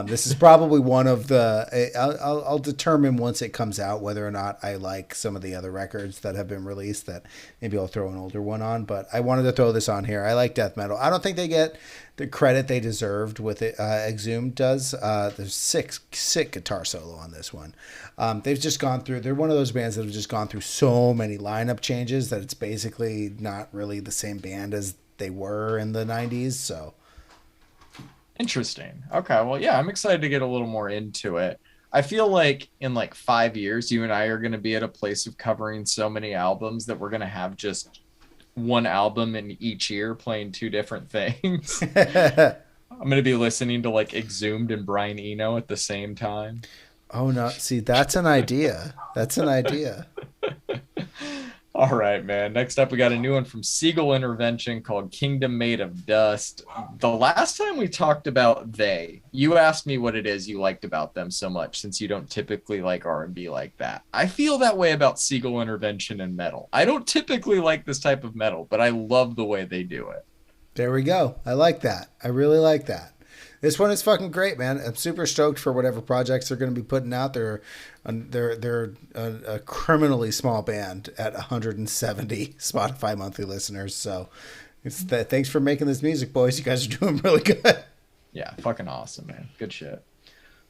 this is probably one of the. I'll determine once it comes out whether or not I like some of the other records that have been released. That maybe I'll throw an older one on, but I wanted to throw this on here. I like death metal. I don't think they get the credit they deserved with it. Exhumed does. There's sick guitar solo on this one. They've just gone through. They're one of those bands that have just gone through so many lineup changes that it's basically not really the same band as they were in the 90s. So interesting. Okay, well, yeah, I'm excited to get a little more into it. I feel like in like 5 years, you and I are going to be at a place of covering so many albums that we're going to have just one album in each year playing two different things. I'm going to be listening to like Exhumed and Brian Eno at the same time. Oh, no. See, that's an idea. That's an idea. All right, man. Next up, we got a new one from Seagull Intervention called Kingdom Made of Dust. The last time we talked about you asked me what it is you liked about them so much, since you don't typically like R&B like that. I feel that way about Seagull Intervention and metal. I don't typically like this type of metal, but I love the way they do it. There we go. I like that. I really like that. This one is fucking great, man. I'm super stoked for whatever projects they're going to be putting out. They're a criminally small band at 170 Spotify monthly listeners. So thanks for making this music, boys. You guys are doing really good. Yeah, fucking awesome, man. Good shit.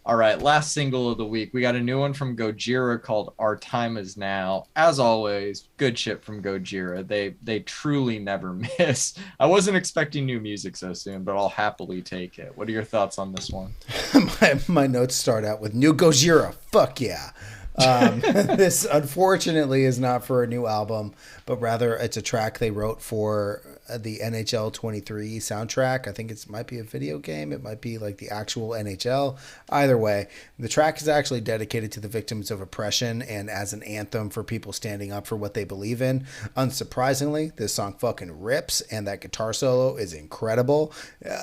All right, last single of the week. We got a new one from Gojira called Our Time Is Now. As always, good shit from Gojira. They truly never miss. I wasn't expecting new music so soon, but I'll happily take it. What are your thoughts on this one? my notes start out with new Gojira. Fuck yeah. This unfortunately is not for a new album, but rather it's a track they wrote for the NHL 23 soundtrack. I think it might be a video game. It might be like the actual NHL. Either way, the track is actually dedicated to the victims of oppression and as an anthem for people standing up for what they believe in. Unsurprisingly, this song fucking rips, and that guitar solo is incredible.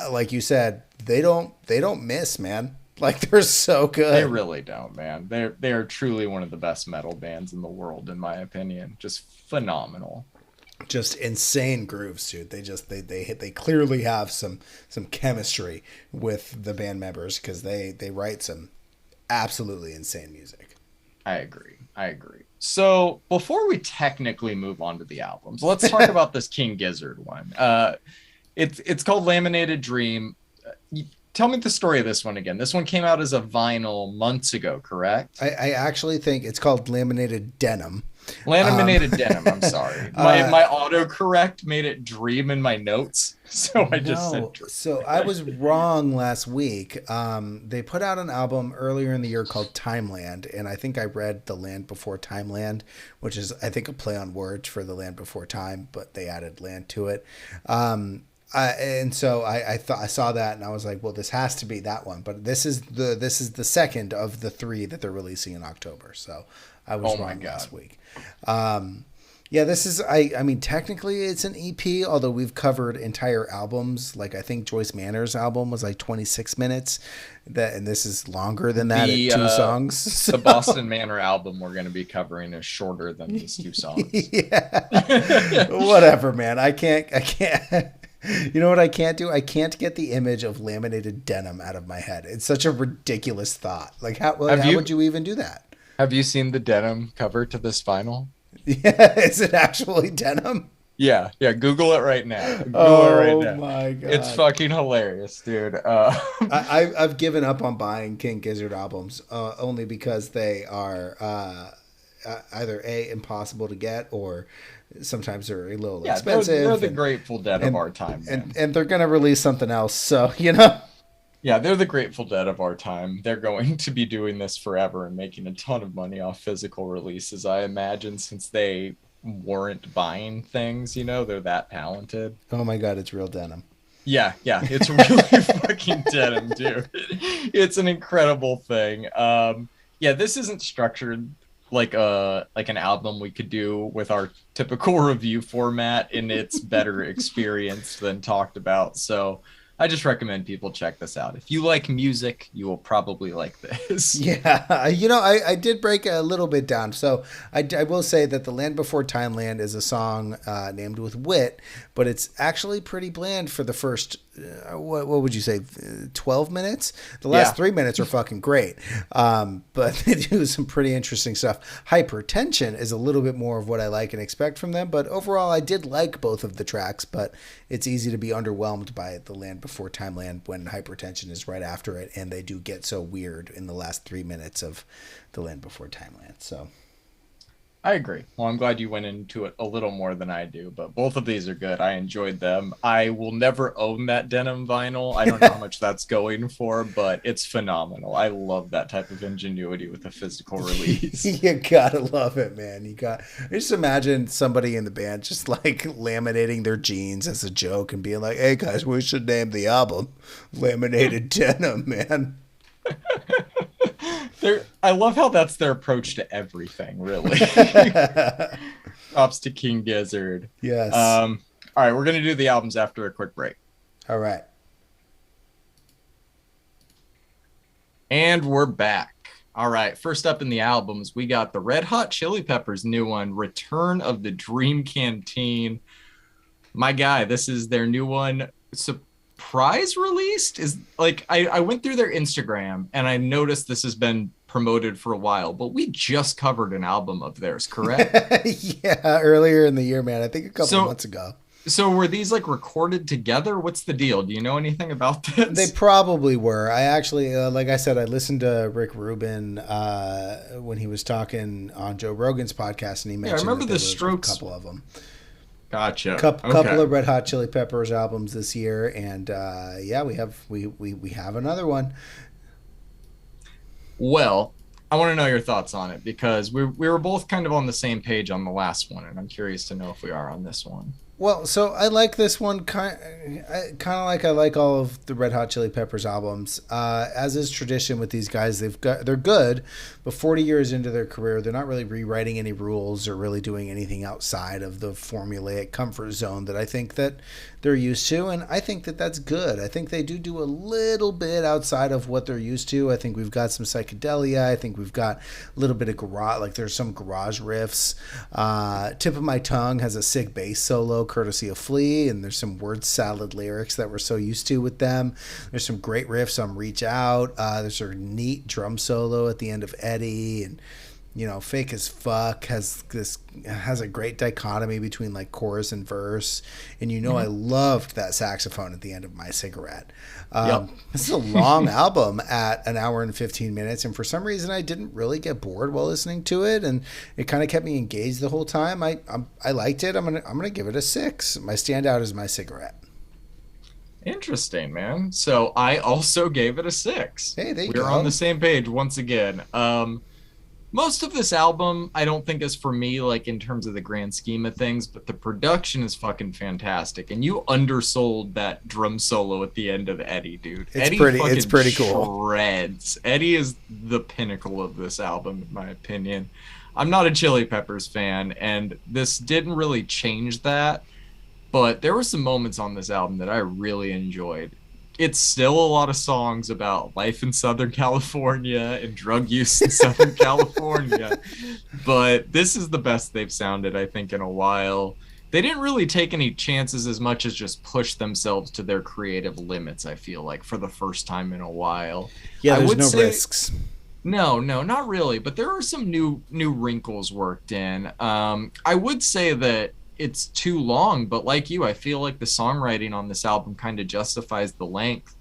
Like you said, they don't miss, man. Like, they're so good. They really don't, man. They are truly one of the best metal bands in the world, in my opinion. Just phenomenal. Just insane grooves, dude. They clearly have some chemistry with the band members, because they write some absolutely insane music. I agree. So before we technically move on to the albums, let's talk about this King Gizzard one. It's called Laminated Dream. Tell me the story of this one again. This one came out as a vinyl months ago, correct? I actually think it's called Laminated Denim. Laminated Denim, I'm sorry. My autocorrect made it Dream in my notes, so I just said Dream. So I was wrong last week. They put out an album earlier in the year called Timeland, and I think I read The Land Before Timeland, which is, I think, a play on words for The Land Before Time, but they added land to it. And so I thought I saw that and I was like, well, this has to be that one. But this is the second of the three that they're releasing in October. So I was wrong last week. Yeah, this is I mean, technically it's an EP, although we've covered entire albums. Like, I think Joyce Manor's album was like 26 minutes. And this is longer than that at 2 songs. So. The Boston Manor album we're going to be covering is shorter than these 2 songs. Yeah. Whatever, man. I can't. You know what I can't do? I can't get the image of laminated denim out of my head. It's such a ridiculous thought. Like, how would you even do that? Have you seen the denim cover to this vinyl? Yeah, is it actually denim? Yeah. Google it right now. Oh my god, it's fucking hilarious, dude. I've given up on buying King Gizzard albums only because they are either impossible to get, or sometimes they're a little expensive. They're the Grateful Dead of our time, man. And they're gonna release something else, so you know. Yeah, they're the Grateful Dead of our time. They're going to be doing this forever and making a ton of money off physical releases, I imagine, since they weren't buying things, you know. They're that talented. Oh my god, it's real denim. Yeah, it's really fucking denim, dude. It's an incredible thing. Yeah, this isn't structured like an album we could do with our typical review format, and it's better experience than talked about. So I just recommend people check this out. If you like music, you will probably like this. Yeah, I did break a little bit down. So I will say that The Land Before Timeland is a song named with wit, but it's actually pretty bland for the first, what would you say, 12 minutes? The last 3 minutes are fucking great. But they do some pretty interesting stuff. Hypertension is a little bit more of what I like and expect from them. But overall, I did like both of the tracks, but it's easy to be underwhelmed by The Land Before Timeland when Hypertension is right after it, and they do get so weird in the last 3 minutes of The Land Before Timeland. So I agree. Well, I'm glad you went into it a little more than I do, but both of these are good. I enjoyed them. I will never own that denim vinyl. I don't know how much that's going for, but it's phenomenal. I love that type of ingenuity with a physical release. You gotta love it, man. Just imagine somebody in the band just like laminating their jeans as a joke and being like, "Hey guys, we should name the album Laminated Denim, man." I love how that's their approach to everything, really. Props to King Gizzard. Yes. All right, we're gonna do the albums after a quick break. All right. And we're back. All right, first up in the albums, we got the Red Hot Chili Peppers' new one, Return of the Dream Canteen. My guy, this is their new one. Surprise released is like I went through their Instagram and I noticed this has been promoted for a while, but we just covered an album of theirs, correct? Yeah, earlier in the year, man. I think a couple months ago. So were these like recorded together? What's the deal? Do you know anything about this? They probably were. I actually, like I said, I listened to Rick Rubin when he was talking on Joe Rogan's podcast, and he mentioned I remember the Strokes. A couple of them. Gotcha. Couple of Red Hot Chili Peppers albums this year, and we have another one. Well, I want to know your thoughts on it because we were both kind of on the same page on the last one, and I'm curious to know if we are on this one. Well, so I like this one kind of like I like all of the Red Hot Chili Peppers albums. As is tradition with these guys, they're good, but 40 years into their career, they're not really rewriting any rules or really doing anything outside of the formulaic comfort zone that I think that they're used to, and I think that that's good. I think they do a little bit outside of what they're used to. I think we've got some psychedelia. I think we've got a little bit of garage, like there's some garage riffs. Tip of My Tongue has a sick bass solo courtesy of Flea, and there's some word salad lyrics that we're so used to with them. There's some great riffs on Reach Out. There's a neat drum solo at the end of Eddie, and Fake as Fuck has a great dichotomy between like chorus and verse, and I loved that saxophone at the end of My Cigarette. This is a long album at an hour and 15 minutes, and for some reason I didn't really get bored while listening to it, and it kind of kept me engaged the whole time. I liked it. I'm gonna give it a 6. My standout is My Cigarette. Interesting, man. So I also gave it a 6. Hey, there you go. We're on the same page once again. Most of this album, I don't think is for me, like in terms of the grand scheme of things, but the production is fucking fantastic. And you undersold that drum solo at the end of Eddie, dude. It's pretty cool. Shreds. Eddie is the pinnacle of this album, in my opinion. I'm not a Chili Peppers fan, and this didn't really change that. But there were some moments on this album that I really enjoyed. It's still a lot of songs about life in Southern California and drug use in Southern California. But this is the best they've sounded, I think, in a while. They didn't really take any chances as much as just push themselves to their creative limits, I feel like, for the first time in a while. Yeah, there's no risks. No, not really. But there are some new wrinkles worked in. I would say that it's too long, but like you, I feel like the songwriting on this album kind of justifies the length.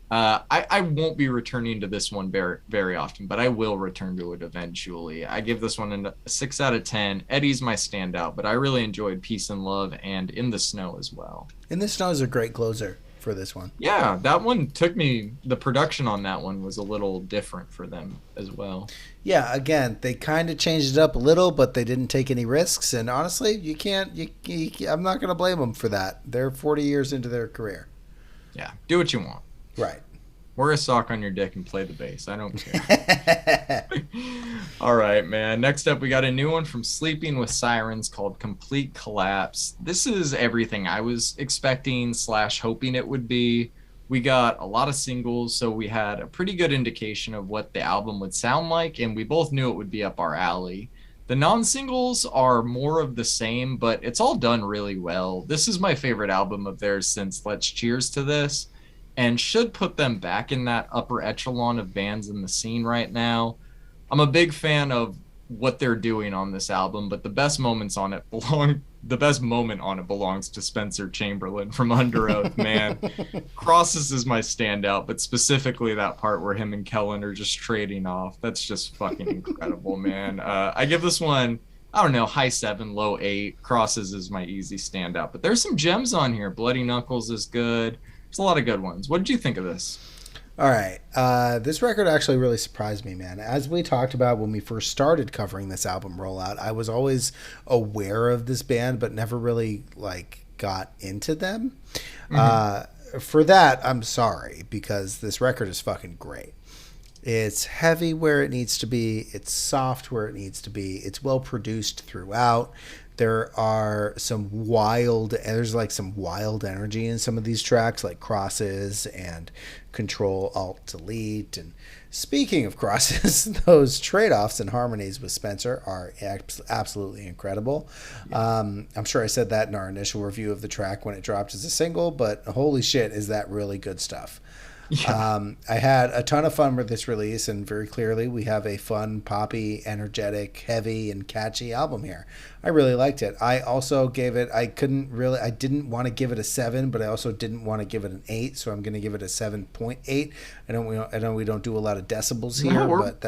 I won't be returning to this one very, very often, but I will return to it eventually. I give this one a 6 out of 10. Eddie's my standout, but I really enjoyed Peace and Love and In the Snow as well. In the Snow is a great closer for this one. Yeah, that one took me, the production on that one was a little different for them as well. Yeah, again, they kind of changed it up a little, but they didn't take any risks. And honestly, I'm not going to blame them for that. They're 40 years into their career. Yeah, do what you want. Right. Wear a sock on your dick and play the bass. I don't care. All right, man. Next up, we got a new one from Sleeping with Sirens called Complete Collapse. This is everything I was expecting / hoping it would be. We got a lot of singles, so we had a pretty good indication of what the album would sound like, and we both knew it would be up our alley. The non-singles are more of the same, but it's all done really well. This is my favorite album of theirs since Let's Cheers to This, and should put them back in that upper echelon of bands in the scene right now. I'm a big fan of what they're doing on this album, but the best moment on it belongs to Spencer Chamberlain from Under Oath, man. Crosses is my standout, but specifically that part where him and Kellen are just trading off. That's just fucking incredible, man. I give this one, I don't know, high 7, low 8. Crosses is my easy standout, but there's some gems on here. Bloody Knuckles is good. There's a lot of good ones. What did you think of this? All right. This record actually really surprised me, man. As we talked about when we first started covering this album rollout, I was always aware of this band, but never really got into them. For that, I'm sorry, because this record is fucking great. It's heavy where it needs to be. It's soft where it needs to be. It's well produced throughout. There's some wild energy in some of these tracks, like Crosses and Control Alt Delete. And speaking of Crosses, those trade-offs and harmonies with Spencer are absolutely incredible. Yeah. I'm sure I said that in our initial review of the track when it dropped as a single, but holy shit, is that really good stuff. Yeah. I had a ton of fun with this release, and very clearly we have a fun, poppy, energetic, heavy, and catchy album here. I really liked it. I also gave it, I didn't want to give it a 7, but I also didn't want to give it an 8, so I'm going to give it a 7.8. I know we don't do a lot of decibels here, but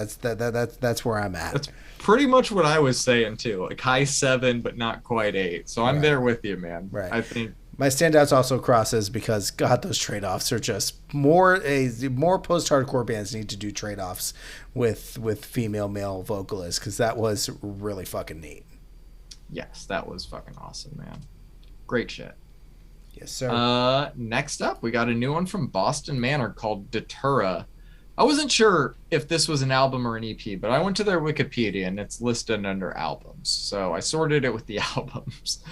that's where I'm at. That's pretty much what I was saying too, like high 7, but not quite 8. So I'm there with you, man. Right. I think. My standouts also Crosses because, God, those trade-offs are just more post-hardcore bands need to do trade-offs with female-male vocalists, because that was really fucking neat. Yes, that was fucking awesome, man. Great shit. Yes, sir. Next up, we got a new one from Boston Manor called Datura. I wasn't sure if this was an album or an EP, but I went to their Wikipedia and it's listed under albums. So I sorted it with the albums.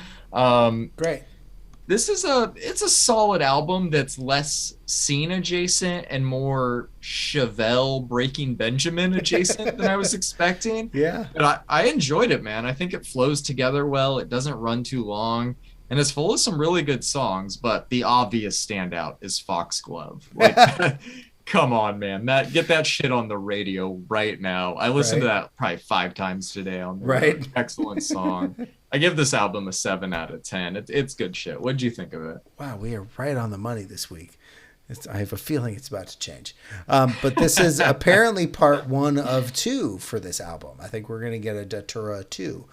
Great. This is a solid album that's less scene adjacent and more Chevelle Breaking Benjamin adjacent than I was expecting. Yeah. But I enjoyed it, man. I think it flows together well. It doesn't run too long. And it's full of some really good songs, but the obvious standout is Foxglove. Come on, man. Get that shit on the radio right now. I listened to that probably 5 times today on the road. Excellent song. I give this album a 7 out of 10. It's good shit. What did you think of it? Wow, we are right on the money this week. I have a feeling it's about to change. But this is apparently part 1 of 2 for this album. I think we're going to get a Datura 2,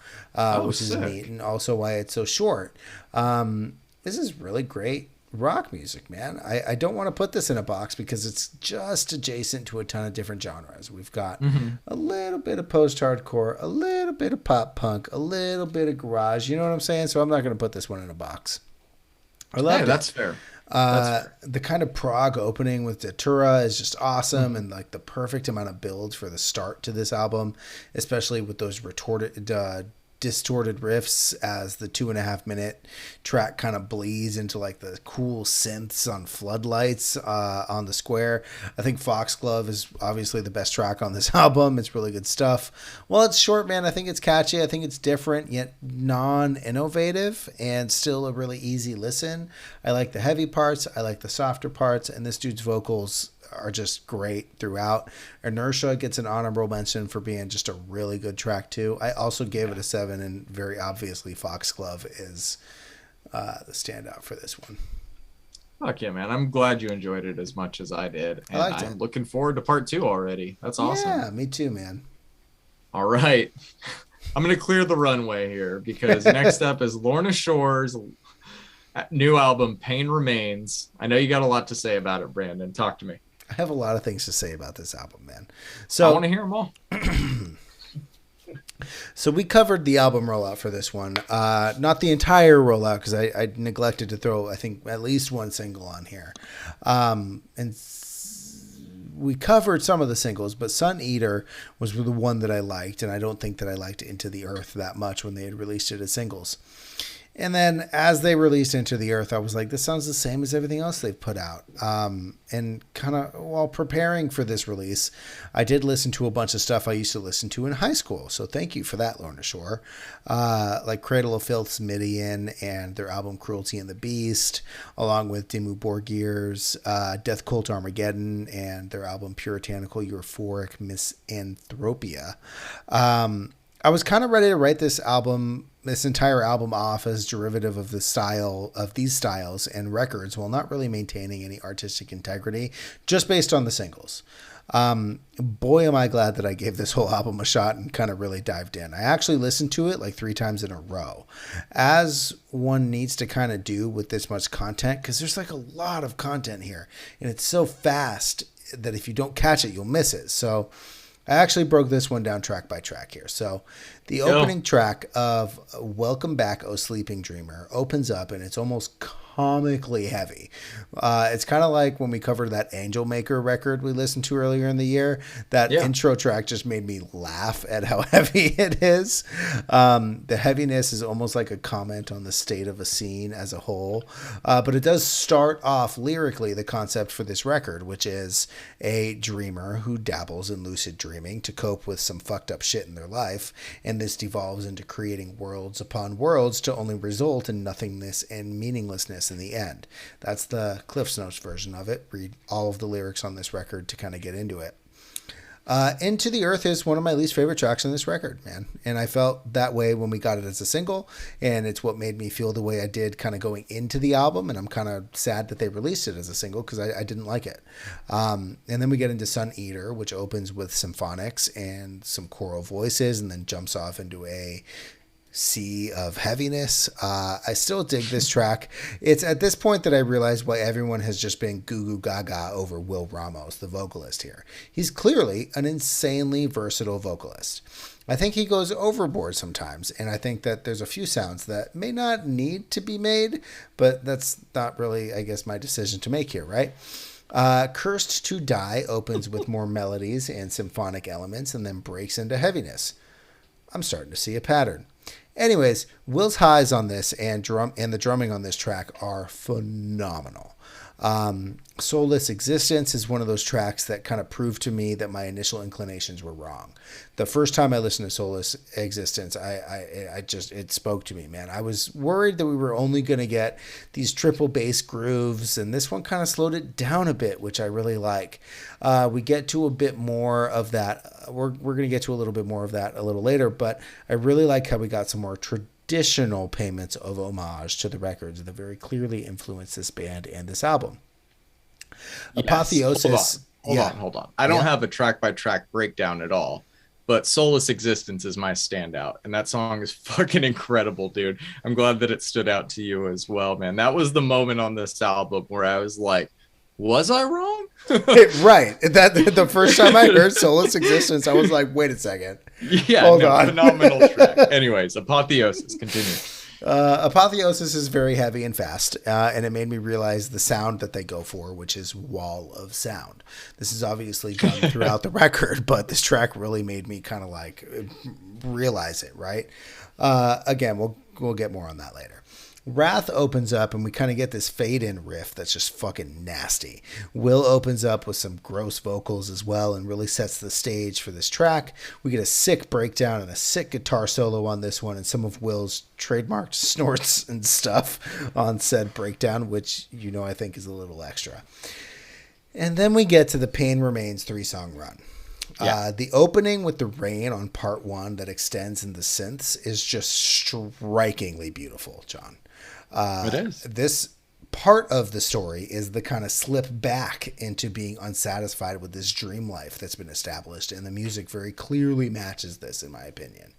which is neat, and also why it's so short. This is really great rock music, man. I don't want to put this in a box because it's just adjacent to a ton of different genres. We've got a little bit of post-hardcore, a little bit of pop punk, a little bit of garage. You know what I'm saying? So I'm not going to put this one in a box. I love it. That's fair. The kind of prog opening with Datura is just awesome, and like the perfect amount of build for the start to this album, especially with those distorted riffs as the 2.5 minute track kind of bleeds into like the cool synths on floodlights on the square. I think Foxglove is obviously the best track on this album. It's really good stuff. Well, it's short, man. I think it's catchy. I think it's different yet non-innovative and still a really easy listen. I like the heavy parts. I like the softer parts, and this dude's vocals are just great throughout. Inertia gets an honorable mention for being just a really good track too. I also gave it a 7, and very obviously Foxglove is the standout for this one. Fuck yeah, man. I'm glad you enjoyed it as much as I did. And I liked I'm looking forward to part 2 already. That's awesome. Yeah, me too, man. All right. I'm going to clear the runway here because next up is Lorna Shore's new album, Pain Remains. I know you got a lot to say about it, Brandon. Talk to me. I have a lot of things to say about this album, man. So I want to hear them all. So we covered the album rollout for this one. Not the entire rollout because I neglected to throw, I think, at least one single on here. And we covered some of the singles, but Sun Eater was the one that I liked, and I don't think that I liked Into the Earth that much when they had released it as singles. And then as they released Into the Earth, I was like, this sounds the same as everything else they've put out. And kind of while preparing for this release, I did listen to a bunch of stuff I used to listen to in high school. So thank you for that, Lorna Shore. Like Cradle of Filth's Midian and their album Cruelty and the Beast, along with Dimmu Borgir's Death Cult Armageddon and their album Puritanical Euphoric Misanthropia. I was kind of ready to write this entire album off as derivative of the style of these styles and records while not really maintaining any artistic integrity, just based on the singles. Boy, am I glad that I gave this whole album a shot and kind of really dived in. I actually listened to it like 3 times in a row, as one needs to kind of do with this much content, because there's like a lot of content here and it's so fast that if you don't catch it, you'll miss it. So I actually broke this one down track by track here. So the opening track of Welcome Back, O Sleeping Dreamer opens up and it's almost comically heavy. It's kind of like when we covered that Angel Maker record we listened to earlier in the year. That intro track just made me laugh at how heavy it is. The heaviness is almost like a comment on the state of a scene as a whole. But it does start off lyrically the concept for this record, which is a dreamer who dabbles in lucid dreaming to cope with some fucked up shit in their life. And this devolves into creating worlds upon worlds to only result in nothingness and meaninglessness in the end. That's the Cliff's Notes version of it. Read all of the lyrics on this record to kind of get into it. Into the Earth is one of my least favorite tracks on this record, man. And I felt that way when we got it as a single, and it's what made me feel the way I did kind of going into the album, and I'm kind of sad that they released it as a single because I didn't like it. And then we get into Sun Eater, which opens with symphonics and some choral voices and then jumps off into a sea of heaviness. I still dig this track. It's at this point that I realized why everyone has just been goo goo gaga over Will Ramos, the vocalist here. He's clearly an insanely versatile vocalist. I think he goes overboard sometimes, and I think that there's a few sounds that may not need to be made, but that's not really, I guess, my decision to make here, right? Cursed to Die opens with more melodies and symphonic elements and then breaks into heaviness. I'm starting to see a pattern. Anyways, Will's highs on this and the drumming on this track are phenomenal. Soulless Existence is one of those tracks that kind of proved to me that my initial inclinations were wrong. The first time I listened to Soulless Existence, it spoke to me, man. I was worried that we were only going to get these triple bass grooves, and this one kind of slowed it down a bit, which I really like. We get to a bit more of that. We're going to get to a little bit more of that a little later, but I really like how we got some more traditional payments of homage to the records that very clearly influenced this band and this album. Yes. Apotheosis. Hold on. I don't have a track by track breakdown at all, but Soulless Existence is my standout, and that song is fucking incredible, dude. I'm glad that it stood out to you as well, man. That was the moment on this album where I was like, was I wrong? Right. That the first time I heard Soulless Existence, I was like, wait a second. Yeah, hold on. Phenomenal track. Anyways, Apotheosis, continue. Apotheosis is very heavy and fast, and it made me realize the sound that they go for, which is wall of sound. This is obviously done throughout the record, but this track really made me kind of like realize it, right? Again, we'll get more on that later. Wrath opens up and we kind of get this fade in riff that's just fucking nasty. Will opens up with some gross vocals as well and really sets the stage for this track. We get a sick breakdown and a sick guitar solo on this one and some of Will's trademarked snorts and stuff on said breakdown, which I think is a little extra. And then we get to the Pain Remains 3-song run. Yeah. The opening with the rain on part 1 that extends in the synths is just strikingly beautiful, John. It is. This part of the story is the kind of slip back into being unsatisfied with this dream life that's been established, and the music very clearly matches this, in my opinion.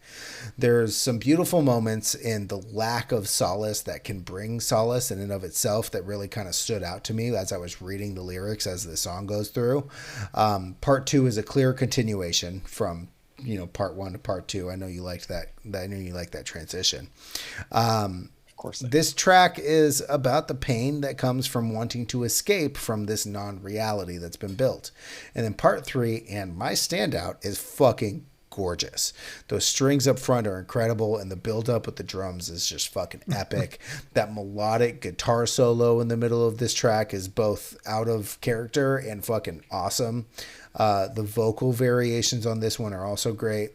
There's some beautiful moments in the lack of solace that can bring solace in and of itself that really kind of stood out to me as I was reading the lyrics as the song goes through. Part 2 is a clear continuation from part 1 to part 2. I know you liked that. I know you liked that transition. course. This track is about the pain that comes from wanting to escape from this non-reality that's been built. And then part 3, and my standout, is fucking gorgeous. Those strings up front are incredible, and the build up with the drums is just fucking epic. That melodic guitar solo in the middle of this track is both out of character and fucking awesome. The vocal variations on this one are also great.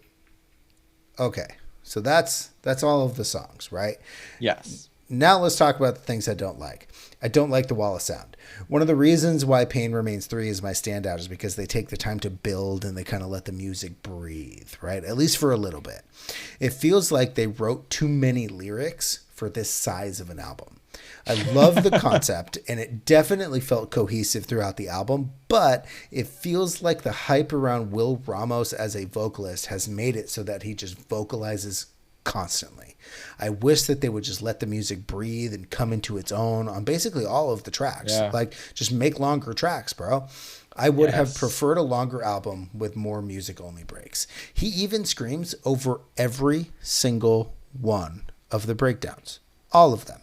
Okay, so that's all of the songs, right? Yes. Now let's talk about the things I don't like. I don't like the wall of sound. One of the reasons why Pain Remains 3 is my standout is because they take the time to build and they kind of let the music breathe, right? At least for a little bit. It feels like they wrote too many lyrics for this size of an album. I love the concept, and it definitely felt cohesive throughout the album, but it feels like the hype around Will Ramos as a vocalist has made it so that he just vocalizes constantly. I wish that they would just let the music breathe and come into its own on basically all of the tracks. Yeah. Like, just make longer tracks, bro. I would have preferred a longer album with more music-only breaks. He even screams over every single one of the breakdowns. All of them.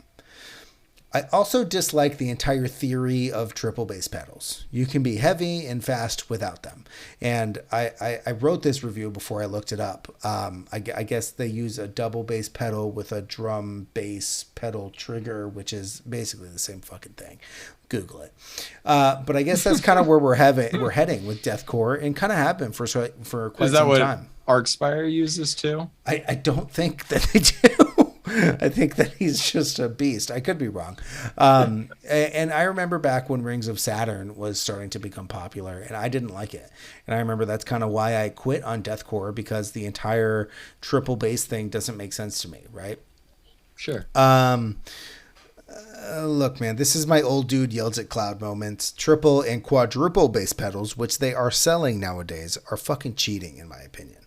I also dislike the entire theory of triple bass pedals. You can be heavy and fast without them. And I wrote this review before I looked it up. I guess they use a double bass pedal with a drum bass pedal trigger, which is basically the same fucking thing. Google it. But I guess that's kind of where we're heading with deathcore, and kind of have been for quite some time. Is that what Archspire uses too? I don't think that they do. I think that he's just a beast. I could be wrong. And I remember back when Rings of Saturn was starting to become popular, and I didn't like it. And I remember that's kind of why I quit on deathcore, because the entire triple bass thing doesn't make sense to me, right? Sure. Look, man, this is my old dude yells at cloud moments. Triple and quadruple bass pedals, which they are selling nowadays, are fucking cheating, in my opinion.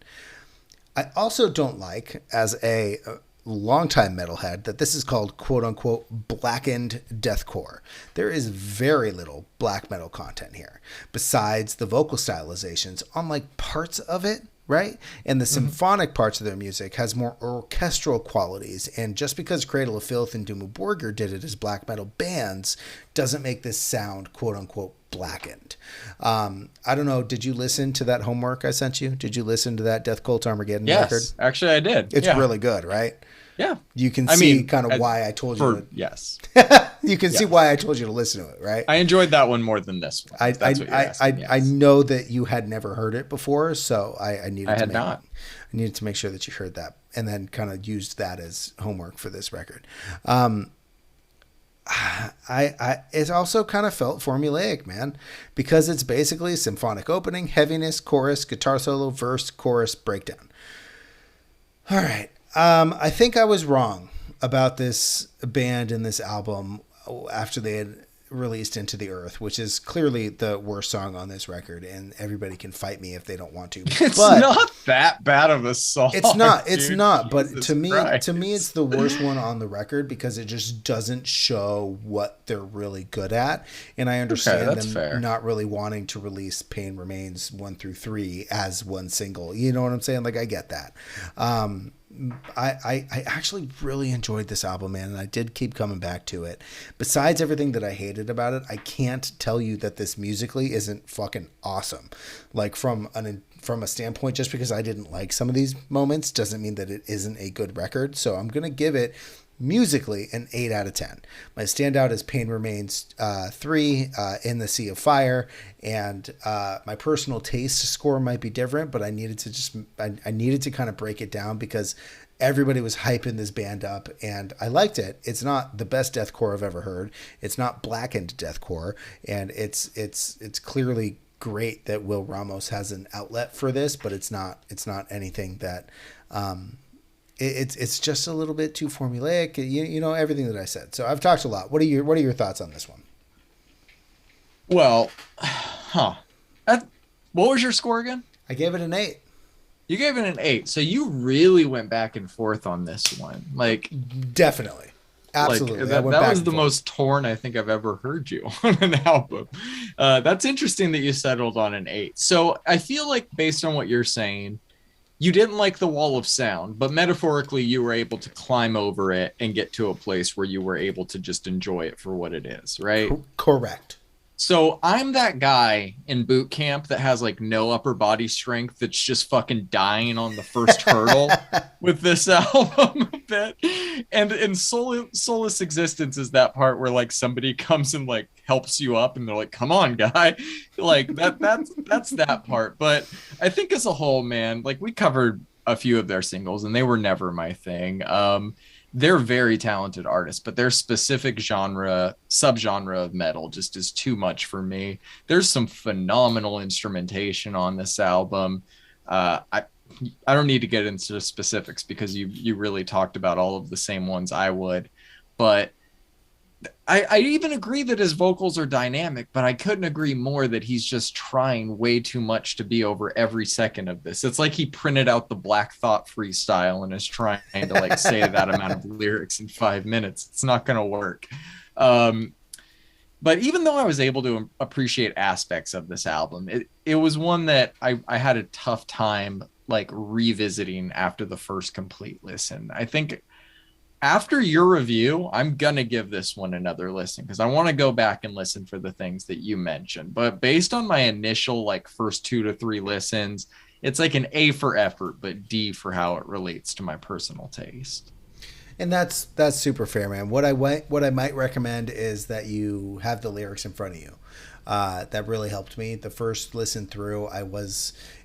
I also don't like, as a longtime metalhead, that this is called quote-unquote blackened deathcore. There is very little black metal content here, besides the vocal stylizations on like parts of it, right? And the symphonic parts of their music has more orchestral qualities, and just because Cradle of Filth and Dimmu Borgir did it as black metal bands doesn't make this sound quote-unquote blackened. I don't know, did you listen to that homework I sent you? Did you listen to that Death Cult Armageddon record? Yes, actually I did. It's really good, right? Yeah. You can see kind of why I told you. Yes. You can see why I told you to listen to it, right? I enjoyed that one more than this one. I know that you had never heard it before, so I needed to make sure that you heard that, and then kind of used that as homework for this record. It also kind of felt formulaic, man, because it's basically a symphonic opening, heaviness, chorus, guitar solo, verse, chorus, breakdown. All right. I think I was wrong about this band and this album after they had released Into the Earth, which is clearly the worst song on this record, and everybody can fight me if they don't want to. It's not that bad of a song. It's not. But to me, it's the worst one on the record, because it just doesn't show what they're really good at. And I understand them not really wanting to release Pain Remains 1 through 3 as one single. You know what I'm saying? Like, I get that. I actually really enjoyed this album, man, and I did keep coming back to it. Besides everything that I hated about it, I can't tell you that this musically isn't fucking awesome. Like, from a standpoint, just because I didn't like some of these moments doesn't mean that it isn't a good record. So I'm gonna give it musically an 8 out of 10. My standout is Pain Remains 3, In the Sea of Fire, and my personal taste score might be different, but I needed to kind of break it down because everybody was hyping this band up, and I liked it. It's not the best deathcore I've ever heard. It's not blackened deathcore, and it's clearly great that Will Ramos has an outlet for this, but it's not anything that it's just a little bit too formulaic. You know everything that I said. So I've talked a lot. What are your thoughts on this one? Well, what was your score again? I gave it an 8. You gave it an 8. So you really went back and forth on this one. Like, definitely. Absolutely. Like, that was the most torn I think I've ever heard you on an album. That's interesting that you settled on an 8. So I feel like, based on what you're saying, you didn't like the wall of sound, but metaphorically you were able to climb over it and get to a place where you were able to just enjoy it for what it is, right? Correct. So I'm that guy in boot camp that has like no upper body strength that's just fucking dying on the first hurdle with this album a bit. And Soulless Existence is that part where like somebody comes and like helps you up and they're like, come on, guy. Like that's that part. But I think as a whole, man, like we covered a few of their singles and they were never my thing. They're very talented artists, but their specific subgenre of metal just is too much for me. There's some phenomenal instrumentation on this album. I don't need to get into the specifics because you really talked about all of the same ones I would, but I even agree that his vocals are dynamic, but I couldn't agree more that he's just trying way too much to be over every second of this. It's like he printed out the Black Thought freestyle and is trying to like say that amount of lyrics in 5 minutes. It's not going to work. But even though I was able to appreciate aspects of this album, it was one that I had a tough time like revisiting after the first complete listen. I think after your review, I'm going to give this one another listen because I want to go back and listen for the things that you mentioned. But based on my initial like first 2 to 3 listens, it's like an A for effort, but D for how it relates to my personal taste. And that's super fair, man. What I might recommend is that you have the lyrics in front of you. That really helped me. The first listen through,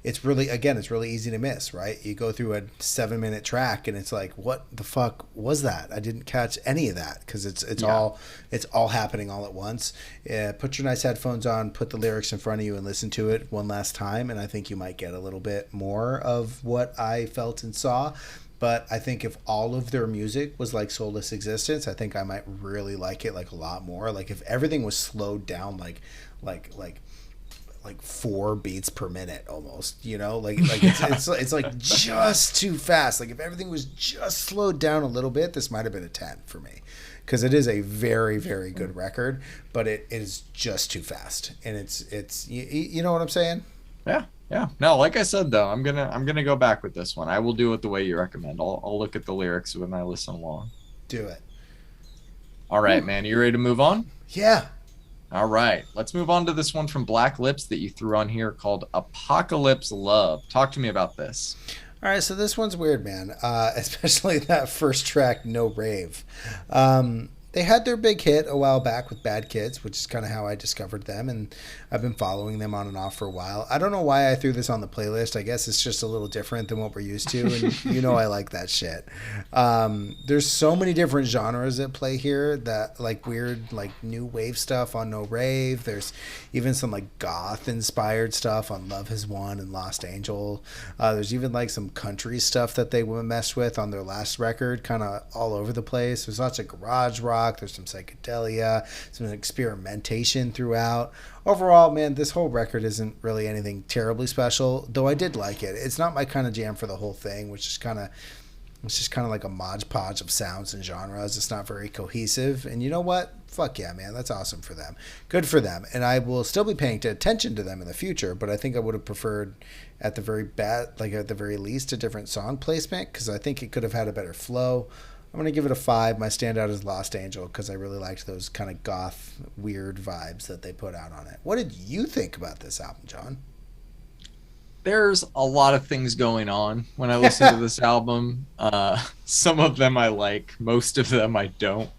it's really easy to miss, right? You go through a 7-minute track and it's like, what the fuck was that? I didn't catch any of that because it's all happening all at once. Put your nice headphones on, put the lyrics in front of you and listen to it one last time. And I think you might get a little bit more of what I felt and saw. But I think if all of their music was like Soulless Existence, I think I might really like it like a lot more. Like if everything was slowed down like 4 beats per minute almost, you know, like it's like just too fast. Like if everything was just slowed down a little bit, this might have been a 10 for me because it is a very, very good record, but it is just too fast. And it's you know what I'm saying? Yeah. No, like I said though, I'm gonna go back with this one. I will do it the way you recommend. I'll look at the lyrics when I listen along. Do it. All right, man. You ready to move on? Yeah. All right. Let's move on to this one from Black Lips that you threw on here called Apocalypse Love. Talk to me about this. All right, so this one's weird, man. Especially that first track, No Rave. They had their big hit a while back with Bad Kids, which is kind of how I discovered them, and I've been following them on and off for a while. I don't know why I threw this on the playlist. I guess it's just a little different than what we're used to, and you know I like that shit. There's so many different genres at play here that like weird like new wave stuff on No Rave. There's even some like goth inspired stuff on Love Has Won and Lost Angel. There's even like some country stuff that they messed with on their last record, kind of all over the place. There's lots of garage rock. There's some psychedelia, some experimentation throughout. Overall, man, this whole record isn't really anything terribly special, though I did like it. It's not my kind of jam for the whole thing, which is it's just kind of like a modge podge of sounds and genres. It's not very cohesive. And you know what? Fuck yeah, man. That's awesome for them. Good for them. And I will still be paying attention to them in the future, but I think I would have preferred at the very least a different song placement because I think it could have had a better flow. I'm going to give it a 5. My standout is Lost Angel because I really liked those kind of goth, weird vibes that they put out on it. What did you think about this album, John? There's a lot of things going on when I listen to this album. Some of them I like, most of them I don't.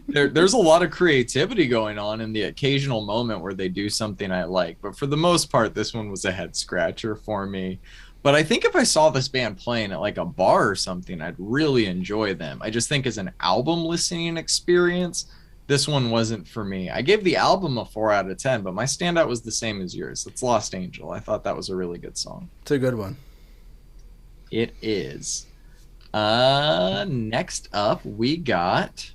There's a lot of creativity going on in the occasional moment where they do something I like. But for the most part, this one was a head scratcher for me. But I think if I saw this band playing at like a bar or something, I'd really enjoy them. I just think as an album listening experience, this one wasn't for me. I gave the album a 4 out of 10, but my standout was the same as yours. It's Lost Angel. I thought that was a really good song. It's a good one. It is. Next up, we got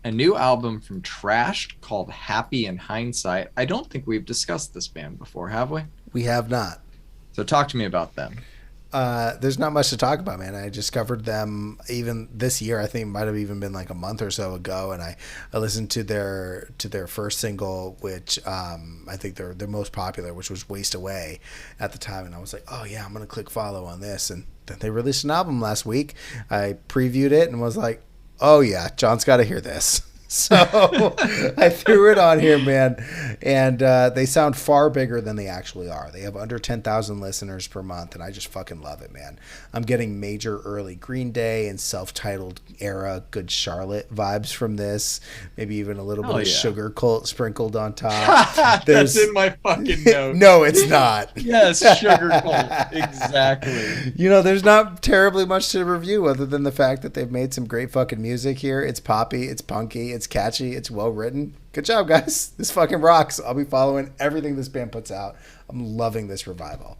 a new album from Trashed called Happy in Hindsight. I don't think we've discussed this band before, have we? We have not. So talk to me about them. there's not much to talk about, man. I discovered them even this year. I think it might have even been like a month or so ago, and I listened to their first single, which I think they're most popular, which was "Waste Away" at the time, and I was like, oh yeah, I'm gonna click follow on this, and then they released an album last week. I previewed it and was like, oh yeah, John's got to hear this. So I threw it on here, man, and they sound far bigger than they actually are. They have under 10,000 listeners per month, and I just fucking love it, man. I'm getting major early Green Day and self-titled era Good Charlotte vibes from this. Maybe even a little bit of Sugar Cult sprinkled on top. That's in my fucking notes. No, it's not. Yes, Sugar Cult. Exactly. You know, there's not terribly much to review other than the fact that they've made some great fucking music here. It's poppy, it's punky, it's catchy, it's well written. Good job, guys. This fucking rocks. I'll be following everything this band puts out. I'm loving this revival.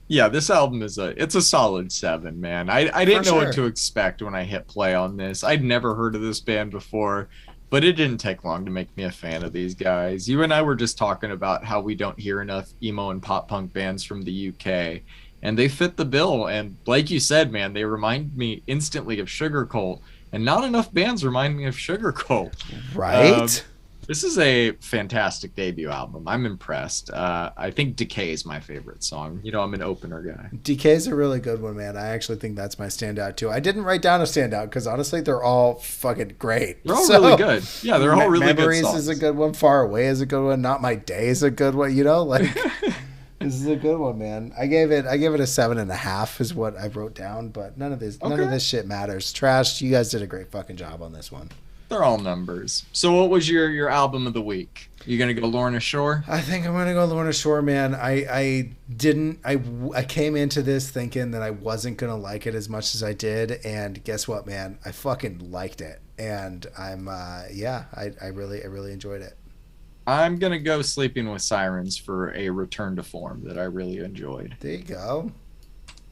Yeah, this album is it's a solid 7, man. I didn't know what to expect when I hit play on this. I'd never heard of this band before, but it didn't take long to make me a fan of these guys. You and I were just talking about how we don't hear enough emo and pop punk bands from the UK, and they fit the bill. And like you said, man, they remind me instantly of Sugar Cult. And not enough bands remind me of Sugar Cult. Right? This is a fantastic debut album. I'm impressed. I think Decay is my favorite song. You know, I'm an opener guy. Decay is a really good one, man. I actually think that's my standout, too. I didn't write down a standout because, honestly, they're all fucking great. They're all really good. Yeah, they're all really Memories good songs. is a good one. Far Away is a good one. Not My Day is a good one. You know, like... This is a good one, man. I gave it a 7.5 is what I wrote down, but none of this shit matters. Trash, you guys did a great fucking job on this one. They're all numbers. So what was your album of the week? You gonna go Lorna Shore? I think I'm gonna go Lorna Shore, man. I came into this thinking that I wasn't gonna like it as much as I did, and guess what, man? I fucking liked it, and I'm I really enjoyed it. I'm going to go Sleeping with Sirens for a return to form that I really enjoyed. There you go.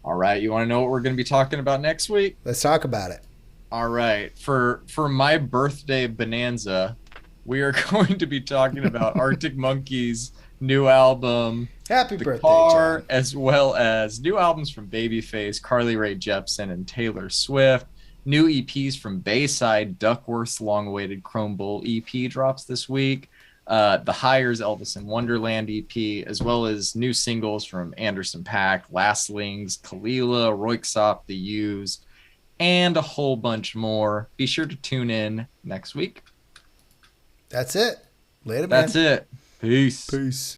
All right. You want to know what we're going to be talking about next week? Let's talk about it. All right. For my birthday bonanza, we are going to be talking about Arctic Monkeys' new album, Happy Birthday, Car, John. as well as new albums from Babyface, Carly Rae Jepsen, and Taylor Swift. New EPs from Bayside. Duckworth's long-awaited Chrome Bull EP drops this week. The Hires Elvis in Wonderland EP, as well as new singles from Anderson .Paak, Lastlings, Kalila, Royksop, The Used, and a whole bunch more. Be sure to tune in next week. That's it. Later, man. That's it. Peace. Peace.